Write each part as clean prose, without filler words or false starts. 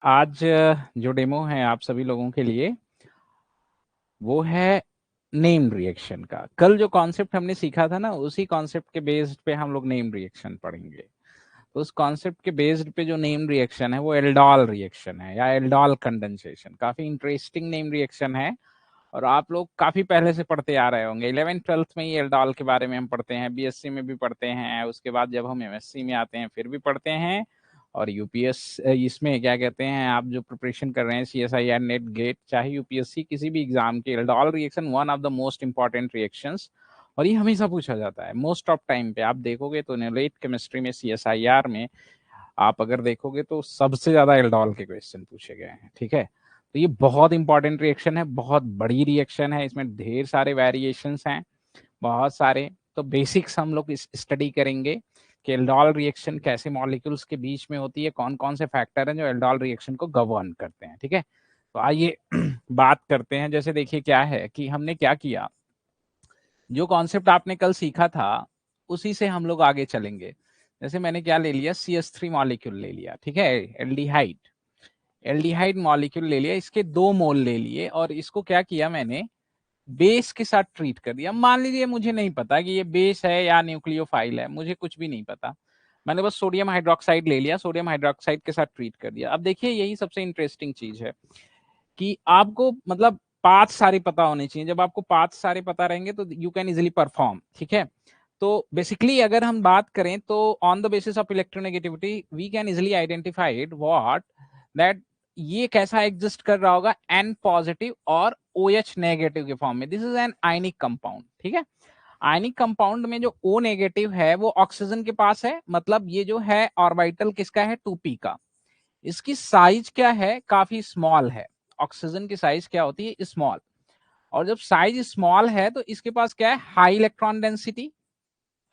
आज जो डेमो है आप सभी लोगों के लिए वो है नेम रिएक्शन का। कल जो कॉन्सेप्ट हमने सीखा था ना, उसी कॉन्सेप्ट के बेस्ड पे हम लोग नेम रिएक्शन पढ़ेंगे। तो उस कॉन्सेप्ट के बेस्ड पे जो नेम रिएक्शन है वो एल्डोल रिएक्शन है या एल्डोल कंडेंसेशन। काफी इंटरेस्टिंग नेम रिएक्शन है और आप लोग काफी पहले से पढ़ते आ रहे होंगे। 11th 12th में ही एल्डोल के बारे में हम पढ़ते हैं, बीएससी में भी पढ़ते हैं, उसके बाद जब हम एमएससी में आते हैं फिर भी पढ़ते हैं। और यूपीएस इसमें क्या कहते हैं, आप जो प्रिपरेशन कर रहे हैं सीएसआईआर नेट गेट चाहे यूपीएससी किसी भी एग्जाम के, aldol reaction one of the most important reactions. और ये हमेशा पूछा जाता है मोस्ट ऑफ टाइम पे। आप देखोगे तो लेट केमिस्ट्री में सीएसआईआर में आप अगर देखोगे तो सबसे ज्यादा एल्डोल के क्वेश्चन पूछे गए हैं। ठीक है, तो ये बहुत इंपॉर्टेंट रिएक्शन है, बहुत बड़ी रिएक्शन है, इसमें ढेर सारे वेरिएशंस हैं, बहुत सारे। तो बेसिक्स हम लोग स्टडी करेंगे कि एल्डोल रिएक्शन कैसे मॉलिक्यूल्स के बीच में होती है, कौन कौन से फैक्टर हैं जो एल्डोल रिएक्शन को गवर्न करते हैं। ठीक है, तो आइए बात करते हैं। जैसे देखिए क्या है कि हमने क्या किया, जो कॉन्सेप्ट आपने कल सीखा था उसी से हम लोग आगे चलेंगे। जैसे मैंने क्या ले लिया, CH3 मॉलिक्यूल ले लिया, ठीक है, एल्डिहाइड एल्डिहाइड मॉलिक्यूल ले लिया, इसके 2 मोल ले लिए और इसको क्या किया मैंने, बेस के साथ ट्रीट कर दिया। मान लीजिए मुझे नहीं पता कि ये बेस है या न्यूक्लियोफाइल है, मुझे कुछ भी नहीं पता, मैंने बस सोडियम हाइड्रोक्साइड ले लिया, सोडियम हाइड्रोक्साइड के साथ ट्रीट कर दिया। अब देखिए यही सबसे इंटरेस्टिंग चीज है कि आपको मतलब पाथ सारे पता होने चाहिए। जब आपको पाथ सारे पता रहेंगे तो यू कैन इजिली परफॉर्म। ठीक है, तो बेसिकली अगर हम बात करें तो on the basis of electronegativity we can easily identified what that ये कैसा एग्जिस्ट कर रहा होगा, एन पॉजिटिव और ओ एच नेगेटिव के फॉर्म में। This is an ionic compound. ठीक है, आयनिक कंपाउंड में जो ओ नेगेटिव है वो ऑक्सीजन के पास है, मतलब ये जो है ऑर्बिटल किसका है, 2p का। इसकी साइज क्या है, काफी स्मॉल है। ऑक्सीजन की साइज क्या होती है, स्मॉल। और जब साइज स्मॉल है तो इसके पास क्या है, high electron density,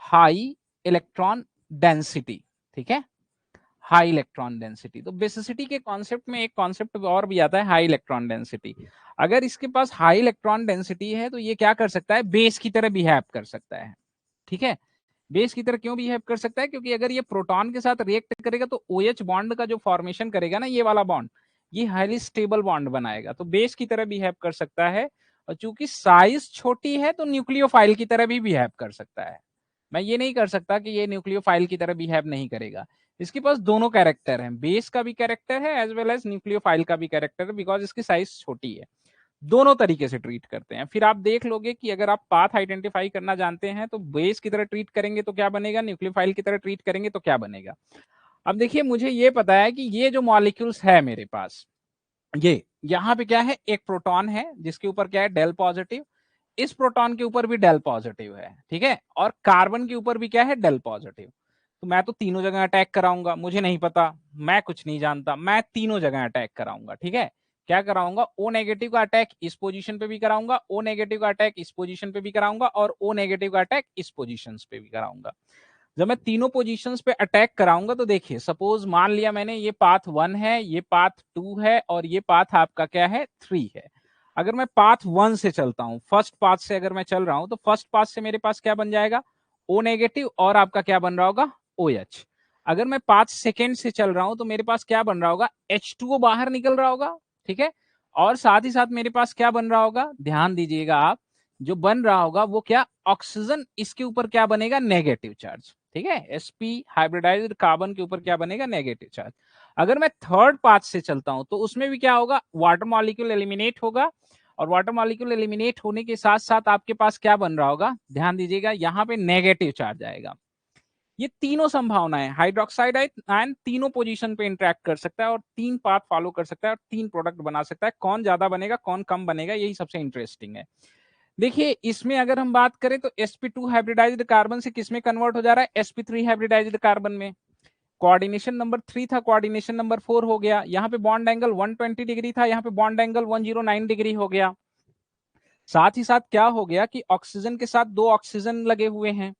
high electron density. ठीक है, हाई इलेक्ट्रॉन डेंसिटी। तो बेसिसिटी के कॉन्सेप्ट में एक कॉन्सेप्ट और भी आता है, हाई इलेक्ट्रॉन डेंसिटी। अगर इसके पास हाई इलेक्ट्रॉन डेंसिटी है तो ये क्या कर सकता है, बेस की तरह बिहेव कर सकता है। ठीक है, बेस की तरह क्यों बिहेव कर सकता है, क्योंकि अगर ये प्रोटॉन के साथ रिएक्ट करेगा तो OH बॉन्ड का जो फॉर्मेशन करेगा ना, ये वाला बॉन्ड, ये हाईली स्टेबल बॉन्ड बनाएगा, तो बेस की तरह बिहेव कर सकता है। और चूंकि साइज छोटी है तो न्यूक्लियोफाइल की तरह भी बिहेव कर सकता है। मैं ये नहीं कर सकता कि ये न्यूक्लियोफाइल की तरह बिहेव नहीं करेगा। इसके पास दोनों कैरेक्टर हैं, बेस का भी कैरेक्टर है एज वेल एज न्यूक्लियोफाइल का भी कैरेक्टर है, बिकॉज इसकी साइज छोटी है। दोनों तरीके से ट्रीट करते हैं। फिर आप देख लोगे कि अगर आप पाथ आइडेंटिफाई करना जानते हैं तो बेस की तरह ट्रीट करेंगे तो क्या बनेगा, न्यूक्लियोफाइल की तरह ट्रीट करेंगे तो क्या बनेगा। अब देखिए मुझे ये पता है कि ये जो मॉलिक्यूल्स है मेरे पास, ये यहाँ पे क्या है, एक प्रोटॉन है जिसके ऊपर क्या है, डेल पॉजिटिव। इस प्रोटॉन के ऊपर भी डेल पॉजिटिव है, ठीक है, और कार्बन के ऊपर भी क्या है, डेल पॉजिटिव। तो मैं तो तीनों जगह अटैक कराऊंगा, मुझे नहीं पता, मैं कुछ नहीं जानता, मैं तीनों जगह अटैक कराऊंगा। ठीक है, क्या कराऊंगा, ओ नेगेटिव का अटैक इस पोजीशन पे भी कराऊंगा, ओ नेगेटिव का अटैक इस पोजीशन पे भी कराऊंगा, और ओ नेगेटिव का अटैक इस पोजीशन पे भी कराऊंगा। जब मैं तीनों पोजीशंस पे अटैक कराऊंगा तो देखिए, सपोज मान लिया मैंने ये पाथ 1 है, ये पाथ 2 है और ये पाथ आपका क्या है, 3 है। अगर मैं पाथ 1 से चलता हूं, फर्स्ट पाथ से अगर मैं चल रहा हूं तो फर्स्ट पाथ से मेरे पास क्या बन जाएगा, ओ नेगेटिव और आपका क्या बन रहा होगा, ओ एच। अगर मैं पाथ सेकेंड से चल रहा हूं तो मेरे पास क्या बन रहा होगा, H2O बाहर निकल रहा होगा। ठीक है, और साथ ही साथ मेरे पास क्या बन रहा होगा, ध्यान दीजिएगा आप, जो बन रहा होगा वो क्या, ऑक्सीजन, इसके ऊपर क्या बनेगा, नेगेटिव चार्ज। ठीक है, sp हाइब्रिडाइज्ड कार्बन के ऊपर क्या बनेगा, नेगेटिव चार्ज। अगर मैं थर्ड पाथ से चलता हूं तो उसमें भी क्या होगा, वाटर मॉलिक्यूल एलिमिनेट होगा, और वाटर मॉलिक्यूल एलिमिनेट होने के साथ साथ आपके पास क्या बन रहा होगा, ध्यान दीजिएगा, यहाँ पे नेगेटिव चार्ज आएगा। ये तीनों संभावनाएं, हाइड्रोक्साइड आयन तीनों पोजीशन पे इंटरेक्ट कर सकता है और 3 पाथ फॉलो कर सकता है और 3 प्रोडक्ट बना सकता है। कौन ज्यादा बनेगा, कौन कम बनेगा, यही सबसे इंटरेस्टिंग है। देखिए इसमें अगर हम बात करें तो sp2 हाइब्रिडाइज्ड कार्बन से किसमें कन्वर्ट हो जा रहा है, sp3 हाइब्रिडाइज्ड कार्बन में। कोऑर्डिनेशन नंबर 3 था, कोऑर्डिनेशन नंबर 4 हो गया। यहाँ पे बॉन्ड एंगल 120 डिग्री था, यहाँ पे बॉन्ड एंगल 109 डिग्री हो गया। साथ ही साथ क्या हो गया कि ऑक्सीजन के साथ 2 ऑक्सीजन लगे हुए हैं,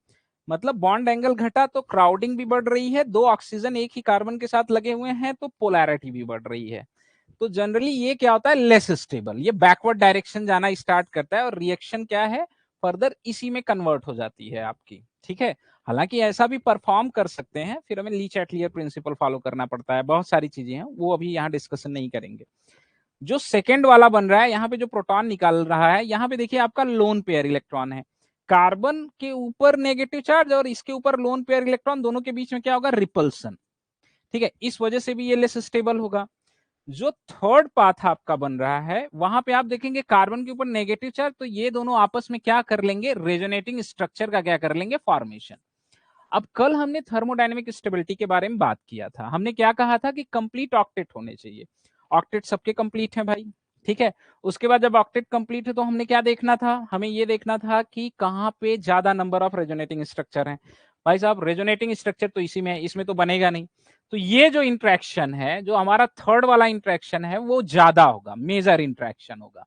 मतलब बॉन्ड एंगल घटा तो क्राउडिंग भी बढ़ रही है, 2 ऑक्सीजन एक ही कार्बन के साथ लगे हुए हैं तो पोलैरिटी भी बढ़ रही है। तो जनरली ये क्या होता है, लेस स्टेबल, ये बैकवर्ड डायरेक्शन जाना स्टार्ट करता है और रिएक्शन क्या है, फर्दर इसी में कन्वर्ट हो जाती है आपकी, ठीक है। हालांकि ऐसा भी परफॉर्म कर सकते हैं, फिर हमें ली चैटलियर प्रिंसिपल फॉलो करना पड़ता है, बहुत सारी चीजें हैं, वो अभी यहाँ डिस्कशन नहीं करेंगे। जो सेकेंड वाला बन रहा है, यहाँ पे जो प्रोटॉन निकाल रहा है, यहाँ पे देखिए आपका लोन पेयर इलेक्ट्रॉन है, कार्बन के ऊपर नेगेटिव चार्ज और इसके ऊपर लोन पेयर इलेक्ट्रॉन, दोनों के बीच में क्या होगा, रिपल्सन, ठीक है। इस वजह से भी ये लेस स्टेबल होगा। जो थर्ड पाथ आपका बन रहा है, वहां पे आप देखेंगे कार्बन के ऊपर नेगेटिव चार्ज, तो ये दोनों आपस में क्या कर लेंगे, रेजोनेटिंग स्ट्रक्चर का क्या कर लेंगे, फॉर्मेशन। अब कल हमने थर्मोडायनेमिक स्टेबिलिटी के बारे में बात किया था, हमने क्या कहा था कि कंप्लीट ऑक्टेट होने चाहिए। ऑक्टेट सबके कंप्लीट है भाई, ठीक है। उसके बाद जब ऑक्टेट कंप्लीट है तो हमने क्या देखना था, हमें ये देखना था कि कहां पे ज्यादा नंबर ऑफ रेजोनेटिंग स्ट्रक्चर है। भाई साहब रेजोनेटिंग स्ट्रक्चर तो इसी में है, इसमें तो बनेगा नहीं। तो ये जो इंट्रैक्शन है, जो हमारा थर्ड वाला इंट्रैक्शन है, वो ज्यादा होगा, मेजर इंट्रैक्शन होगा।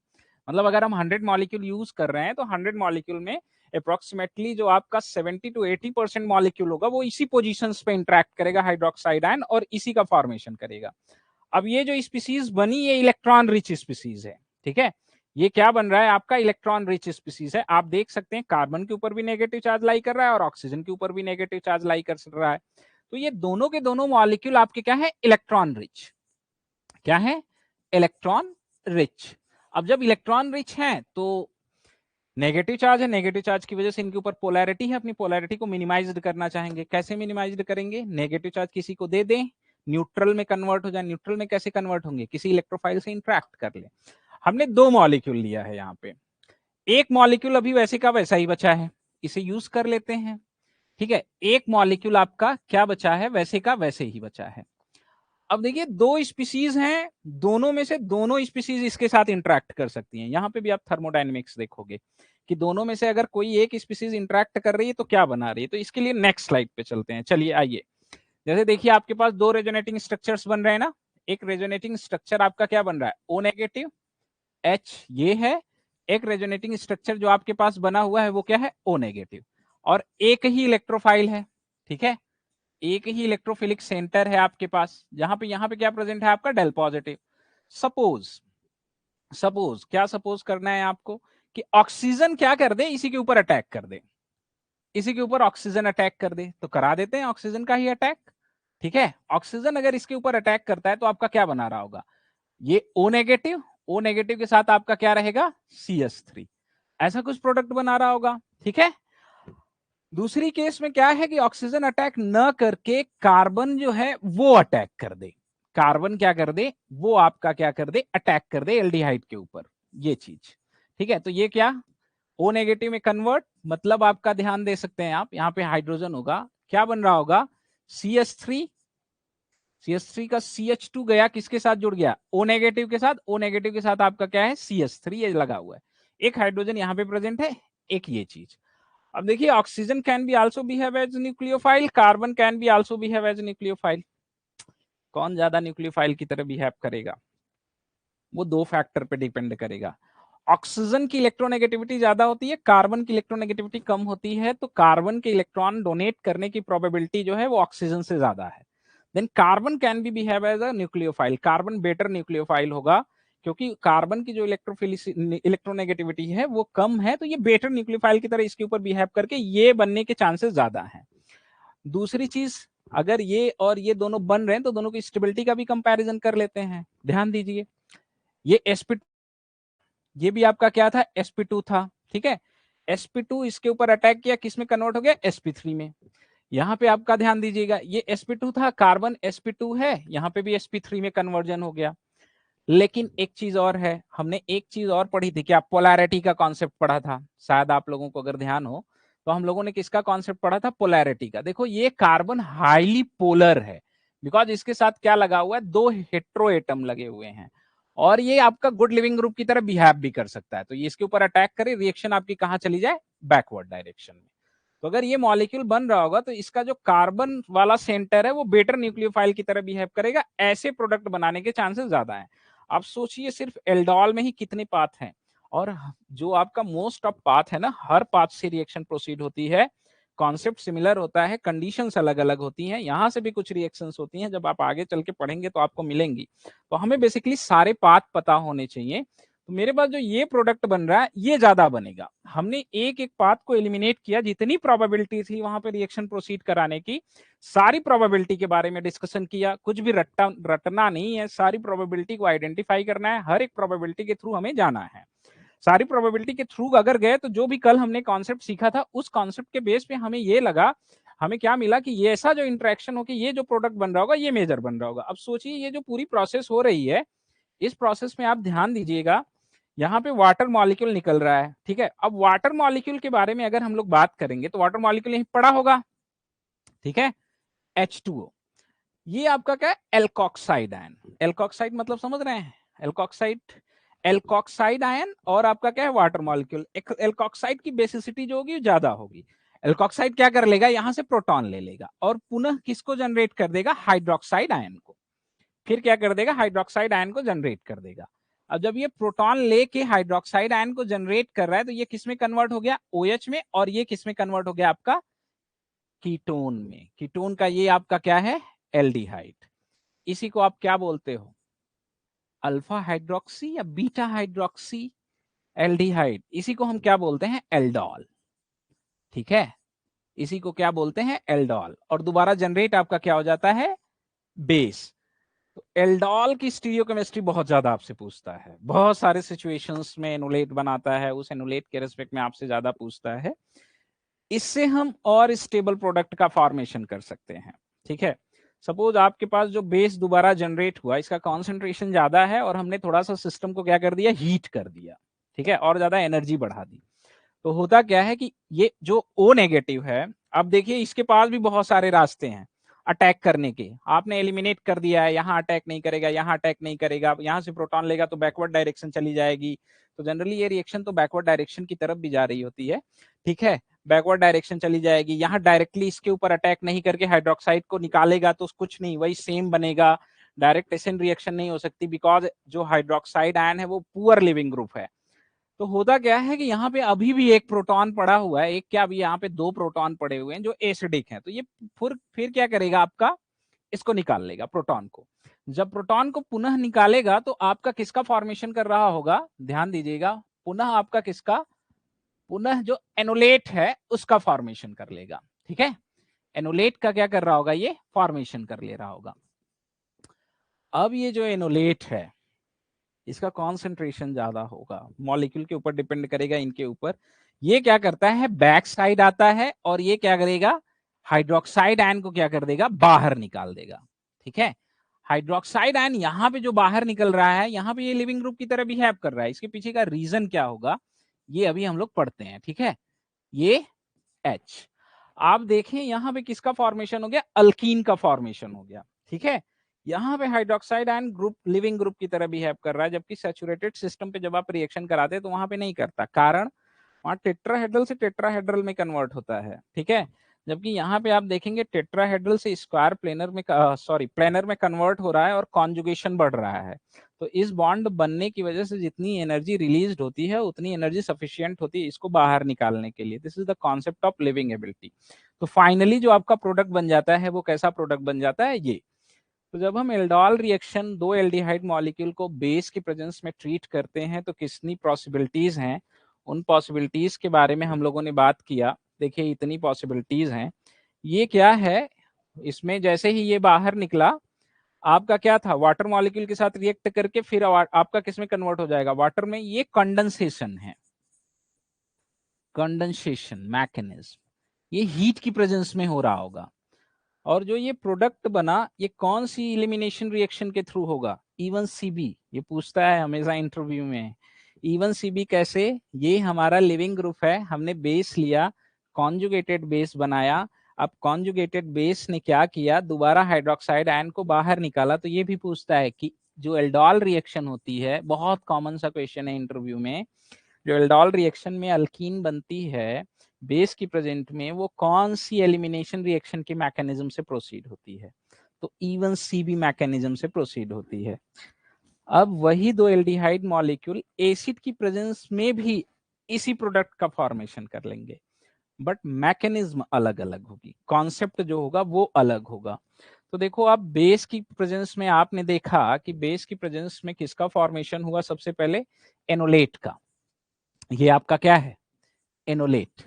मतलब अगर हम 100 मॉलिक्यूल यूज कर रहे हैं तो 100 मॉलिक्यूल में अप्रोक्सीमेटली जो आपका 70 to 80% मॉलिक्यूल होगा वो इसी पोजीशंस पे इंटरेक्ट करेगा हाइड्रोक्साइड आयन, और इसी का फॉर्मेशन करेगा। अब ये जो स्पीसीज बनी, ये इलेक्ट्रॉन रिच स्पीसीज है, ठीक है। ये क्या बन रहा है आपका, इलेक्ट्रॉन रिच स्पीसीज है। आप देख सकते हैं कार्बन के ऊपर भी नेगेटिव चार्ज लाई कर रहा है और ऑक्सीजन के ऊपर भी नेगेटिव चार्ज लाई कर रहा है। तो ये दोनों के दोनों मॉलिक्यूल आपके क्या है, इलेक्ट्रॉन रिच, क्या है, इलेक्ट्रॉन रिच। अब जब इलेक्ट्रॉन रिच है तो नेगेटिव चार्ज है, नेगेटिव चार्ज की वजह से इनके ऊपर पोलैरिटी है, अपनी पोलैरिटी को मिनिमाइज्ड करना चाहेंगे। कैसे मिनिमाइज्ड करेंगे, नेगेटिव चार्ज किसी को दे दें, न्यूट्रल में कन्वर्ट हो जाए। न्यूट्रल में कैसे कन्वर्ट होंगे, किसी इलेक्ट्रोफाइल से इंटरेक्ट कर ले। हमने दो मॉलिक्यूल लिया है यहाँ पे, एक मॉलिक्यूल अभी वैसे का वैसा ही बचा है, इसे यूज कर लेते हैं, ठीक है। एक मॉलिक्यूल आपका क्या बचा है, वैसे का वैसे ही बचा है। अब देखिए दो स्पीसीज हैं, दोनों में से दोनों स्पीसीज इसके साथ इंटरेक्ट कर सकती हैं। यहां पे भी आप थर्मोडायनेमिक्स देखोगे कि दोनों में से अगर कोई एक स्पीसीज इंटरेक्ट कर रही है तो क्या बना रही है। तो इसके लिए नेक्स्ट स्लाइड पे चलते हैं, चलिए आइए। जैसे देखिए आपके पास दो रेजोनेटिंग स्ट्रक्चर्स बन रहे हैं ना, एक रेजोनेटिंग स्ट्रक्चर आपका क्या बन रहा है, ओ नेगेटिव एच ये है, एक रेजोनेटिंग स्ट्रक्चर जो आपके पास बना हुआ है वो क्या है, ओ नेगेटिव, और एक ही इलेक्ट्रोफाइल है, ठीक है। एक ही इलेक्ट्रोफिलिक सेंटर है आपके पास, जहां पे यहाँ पे क्या प्रेजेंट है आपका, डेल पॉजिटिव। सपोज सपोज क्या सपोज करना है आपको कि ऑक्सीजन क्या कर दे, इसी के ऊपर अटैक कर दे, इसी के ऊपर ऑक्सीजन अटैक कर दे, तो करा देते हैं ऑक्सीजन का ही अटैक, ठीक है। ऑक्सीजन अगर इसके ऊपर अटैक करता है तो आपका क्या बना रहा होगा, ये ओ नेगेटिव, ओ नेगेटिव के साथ आपका क्या रहेगा, CH3, ऐसा कुछ प्रोडक्ट बना रहा होगा, ठीक है। दूसरी केस में क्या है कि ऑक्सीजन अटैक न करके कार्बन जो है वो अटैक कर दे, कार्बन क्या कर दे, वो आपका क्या कर दे, अटैक कर दे एल्डिहाइड के ऊपर, ये चीज, ठीक है। तो ये क्या, ओ नेगेटिव में कन्वर्ट, मतलब आपका ध्यान दे सकते हैं आप, यहाँ पे हाइड्रोजन होगा, क्या बन रहा होगा, CH3, CH3 का CH2 गया, किसके साथ जुड़ गया, ओ नेगेटिव के साथ, ओ नेगेटिव के साथ आपका क्या है, CH3 ये लगा हुआ है, एक हाइड्रोजन यहाँ पे प्रेजेंट है, एक ये चीज। अब देखिए oxygen can be also behave as nucleophile, carbon can be also behave as nucleophile. कौन ज्यादा न्यूक्लियोफाइल की तरह बिहेव करेगा, वो दो फैक्टर पे डिपेंड करेगा। ऑक्सीजन की इलेक्ट्रोनेगेटिविटी ज्यादा होती है, कार्बन की इलेक्ट्रोनेगेटिविटी कम होती है, तो कार्बन के इलेक्ट्रॉन डोनेट करने की प्रोबेबिलिटी जो है वो ऑक्सीजन से ज्यादा है। Then carbon can be behave as a nucleophile, carbon better nucleophile होगा, क्योंकि कार्बन की जो इलेक्ट्रोनेगेटिविटी है वो कम है, तो ये बेटर न्यूक्लियोफाइल की तरह इसके ऊपर बिहेव करके ये बनने के चांसेस ज्यादा हैं। दूसरी चीज, अगर ये और ये दोनों बन रहे हैं तो दोनों की स्टेबिलिटी का भी कंपैरिजन कर लेते हैं, ध्यान दीजिए। ये sp, ये भी आपका क्या था, sp2 था, ठीक है। sp2 इसके ऊपर अटैक किया, किस में कन्वर्ट हो गया, sp3 में। यहाँ पे आपका ध्यान दीजिएगा, ये sp2 था, कार्बन sp2 है, यहाँ पे भी sp3 में कन्वर्जन हो गया। लेकिन एक चीज और है, हमने एक चीज और पढ़ी थी, क्या पोलैरिटी का कॉन्सेप्ट पढ़ा था, शायद आप लोगों को अगर ध्यान हो तो हम लोगों ने किसका कॉन्सेप्ट पढ़ा था, पोलैरिटी का। देखो ये कार्बन हाईली पोलर है, बिकॉज इसके साथ क्या लगा हुआ है, दो हेट्रो एटम लगे हुए हैं, और ये आपका गुड लिविंग ग्रुप की तरह बिहेव भी कर सकता है। तो ये इसके ऊपर अटैक करे, रिएक्शन आपकी कहां चली जाए, बैकवर्ड डायरेक्शन में। तो अगर ये मॉलिक्यूल बन रहा होगा तो इसका जो कार्बन वाला सेंटर है वो बेटर न्यूक्लियोफाइल की तरह बिहेव करेगा, ऐसे प्रोडक्ट बनाने के चांसेस ज्यादा है। आप सोचिए सिर्फ एल्डोल में ही कितने पाथ हैं, और जो आपका मोस्ट ऑफ पाथ है ना, हर पाथ से रिएक्शन प्रोसीड होती है, कॉन्सेप्ट सिमिलर होता है, कंडीशंस अलग अलग होती हैं, यहां से भी कुछ रिएक्शंस होती हैं, जब आप आगे चल के पढ़ेंगे तो आपको मिलेंगी। तो हमें बेसिकली सारे पाथ पता होने चाहिए। तो मेरे पास जो ये प्रोडक्ट बन रहा है ये ज्यादा बनेगा। हमने एक एक पाथ को एलिमिनेट किया, जितनी प्रोबेबिलिटी थी वहां पे रिएक्शन प्रोसीड कराने की, सारी प्रोबेबिलिटी के बारे में डिस्कशन किया। कुछ भी रटना नहीं है, सारी प्रोबेबिलिटी को आइडेंटिफाई करना है, हर एक प्रोबेबिलिटी के थ्रू हमें जाना है। सारी प्रोबेबिलिटी के थ्रू अगर गए तो जो भी कल हमने कॉन्सेप्ट सीखा था उस कॉन्सेप्ट के बेस पे हमें ये लगा, हमें क्या मिला कि ये ऐसा जो इंटरेक्शन हो कि ये जो प्रोडक्ट बन रहा होगा ये मेजर बन रहा होगा। अब सोचिए ये जो पूरी प्रोसेस हो रही है, इस प्रोसेस में आप ध्यान दीजिएगा, यहाँ पे वाटर मॉलिक्यूल निकल रहा है, ठीक है। अब वाटर मॉलिक्यूल के बारे में अगर हम लोग बात करेंगे तो वाटर मॉलिक्यूल यहीं पड़ा होगा, ठीक है, H2O। ये आपका क्या है, एल्कोक्साइड आयन। एल्कोक्साइड मतलब समझ रहे हैं, एल्कोक्साइड, एल्कोक्साइड आयन और आपका क्या है, वाटर मॉलिक्यूल। एल्कोक्साइड की बेसिसिटी जो होगी ज्यादा होगी। एल्कोक्साइड क्या कर लेगा, यहां से प्रोटॉन ले लेगा और पुनः किसको जनरेट कर देगा, हाइड्रोक्साइड आयन को। फिर क्या कर देगा, हाइड्रोक्साइड आयन को जनरेट कर देगा। अब जब ये प्रोटॉन लेके हाइड्रोक्साइड आयन को जनरेट कर रहा है तो ये किसमें कन्वर्ट हो गया, OH में, और ये किसमें कन्वर्ट हो गया आपका, कीटोन में। कीटोन का ये आपका क्या है, एल्डिहाइड। इसी को आप क्या बोलते हो, अल्फा हाइड्रोक्सी या बीटा हाइड्रोक्सी एल्डिहाइड। इसी को हम क्या बोलते हैं, एल्डोल, ठीक है। इसी को क्या बोलते हैं, एल्डोल। और दोबारा जनरेट आपका क्या हो जाता है, बेस। तो एल्डोल की स्टीरियोकेमिस्ट्री बहुत ज्यादा आपसे पूछता है, बहुत सारे सिचुएशंस में एनुलेट बनाता है, उस एनुलेट के रिस्पेक्ट में आपसे ज्यादा पूछता है। इससे हम और स्टेबल प्रोडक्ट का फॉर्मेशन कर सकते हैं, ठीक है। सपोज आपके पास जो बेस दोबारा जनरेट हुआ, इसका कॉन्सेंट्रेशन ज्यादा है और हमने थोड़ा सा सिस्टम को क्या कर दिया, हीट कर दिया, ठीक है, और ज्यादा एनर्जी बढ़ा दी। तो होता क्या है कि ये जो O नेगेटिव है, अब देखिए इसके पास भी बहुत सारे रास्ते हैं अटैक करने के। आपने एलिमिनेट कर दिया है, यहाँ अटैक नहीं करेगा, यहाँ अटैक नहीं करेगा, यहाँ से प्रोटॉन लेगा तो बैकवर्ड डायरेक्शन चली जाएगी। तो जनरली ये रिएक्शन तो बैकवर्ड डायरेक्शन की तरफ भी जा रही होती है, ठीक है, बैकवर्ड डायरेक्शन चली जाएगी। यहाँ डायरेक्टली इसके ऊपर अटैक नहीं करके हाइड्रोक्साइड को निकालेगा तो कुछ नहीं, वही सेम बनेगा। डायरेक्ट एसिड रिएक्शन नहीं हो सकती बिकॉज जो हाइड्रोक्साइड आयन है वो पुअर लिविंग ग्रुप है। तो होता क्या है कि यहाँ पे अभी भी एक प्रोटॉन पड़ा हुआ है, एक क्या, अभी यहाँ पे दो प्रोटॉन पड़े हुए हैं जो एसिडिक हैं। तो ये फिर क्या करेगा आपका, इसको निकाल लेगा प्रोटॉन को। जब प्रोटॉन को पुनः निकालेगा तो आपका किसका फॉर्मेशन कर रहा होगा, ध्यान दीजिएगा, पुनः आपका किसका, पुनः जो एनोलेट है उसका फॉर्मेशन कर लेगा, ठीक है। एनोलेट का क्या कर रहा होगा, ये फॉर्मेशन कर ले रहा होगा। अब ये जो एनोलेट है इसका कॉन्सेंट्रेशन ज्यादा होगा, मॉलिक्यूल के ऊपर डिपेंड करेगा, इनके ऊपर। ये क्या करता है, बैक साइड आता है और ये क्या करेगा, हाइड्रोक्साइड आयन को क्या कर देगा, बाहर निकाल देगा, ठीक है। हाइड्रोक्साइड आयन यहाँ पे जो बाहर निकल रहा है, यहाँ पे ये लिविंग ग्रुप की तरह बिहेव कर रहा है। इसके पीछे का रीजन क्या होगा, ये अभी हम लोग पढ़ते हैं, ठीक है। ये H, आप देखें यहाँ पे किसका फॉर्मेशन हो गया, अल्कीन का फॉर्मेशन हो गया, ठीक है। यहाँ पे hydroxide ion group leaving group की तरह बिहेव कर रहा है, जबकि सैचुरेटेड सिस्टम पे जब आप रिएक्शन कराते हैं तो वहां पे नहीं करता, कारण वहां टेट्राहेड्रल से टेट्राहेड्रल में कन्वर्ट होता है, ठीक है। जबकि यहाँ पे आप देखेंगे टेट्राहेड्रल से स्क्वायर प्लेनर में, सॉरी प्लेनर में कन्वर्ट हो रहा है और कॉन्जुगेशन बढ़ रहा है। तो इस बॉन्ड बनने की वजह से जितनी एनर्जी रिलीज होती है उतनी एनर्जी सफिशियंट होती है इसको बाहर निकालने के लिए। This is the concept of living ability. तो फाइनली जो आपका प्रोडक्ट बन जाता है वो कैसा प्रोडक्ट बन जाता है, ये। तो जब हम एल्डोल रिएक्शन दो एल्डिहाइड मॉलिक्यूल को बेस की प्रेजेंस में ट्रीट करते हैं तो कितनी पॉसिबिलिटीज हैं, उन पॉसिबिलिटीज के बारे में हम लोगों ने बात किया। देखिए इतनी पॉसिबिलिटीज हैं। ये क्या है, इसमें जैसे ही ये बाहर निकला, आपका क्या था, वाटर मॉलिक्यूल के साथ रिएक्ट करके फिर आपका किसमें कन्वर्ट हो जाएगा, वाटर में। ये कंडेंसेशन है, कंडेंसेशन मैकेनिज्म, ये हीट की प्रेजेंस में हो रहा होगा। और जो ये प्रोडक्ट बना ये कौन सी इलिमिनेशन रिएक्शन के थ्रू होगा, इवन सीबी। ये पूछता है हमेशा इंटरव्यू में, इवन सीबी कैसे, ये हमारा लिविंग ग्रुप है, हमने बेस लिया, कॉन्जुगेटेड बेस बनाया। अब कॉन्जुगेटेड बेस ने क्या किया, दोबारा हाइड्रोक्साइड आयन को बाहर निकाला। तो ये भी पूछता है कि जो एल्डोल रिएक्शन होती है, बहुत कॉमन सा क्वेश्चन है इंटरव्यू में, जो एल्डोल रिएक्शन में अल्कीन बनती है बेस की प्रेजेंट में, वो कौन सी एलिमिनेशन रिएक्शन के मैकेनिज्म से प्रोसीड होती है, तो इवन सीबी मैकेनिज्म से प्रोसीड होती है। अब वही दो एल्डिहाइड मॉलिक्यूल एसिड की प्रेजेंस में भी इसी प्रोडक्ट का फॉर्मेशन कर लेंगे, बट मैकेनिज्म अलग अलग होगी, कॉन्सेप्ट जो होगा वो अलग होगा। तो देखो आप बेस की प्रेजेंस में आपने देखा कि बेस की प्रेजेंस में किसका फॉर्मेशन हुआ सबसे पहले, एनोलेट का। ये आपका क्या है, एनोलेट।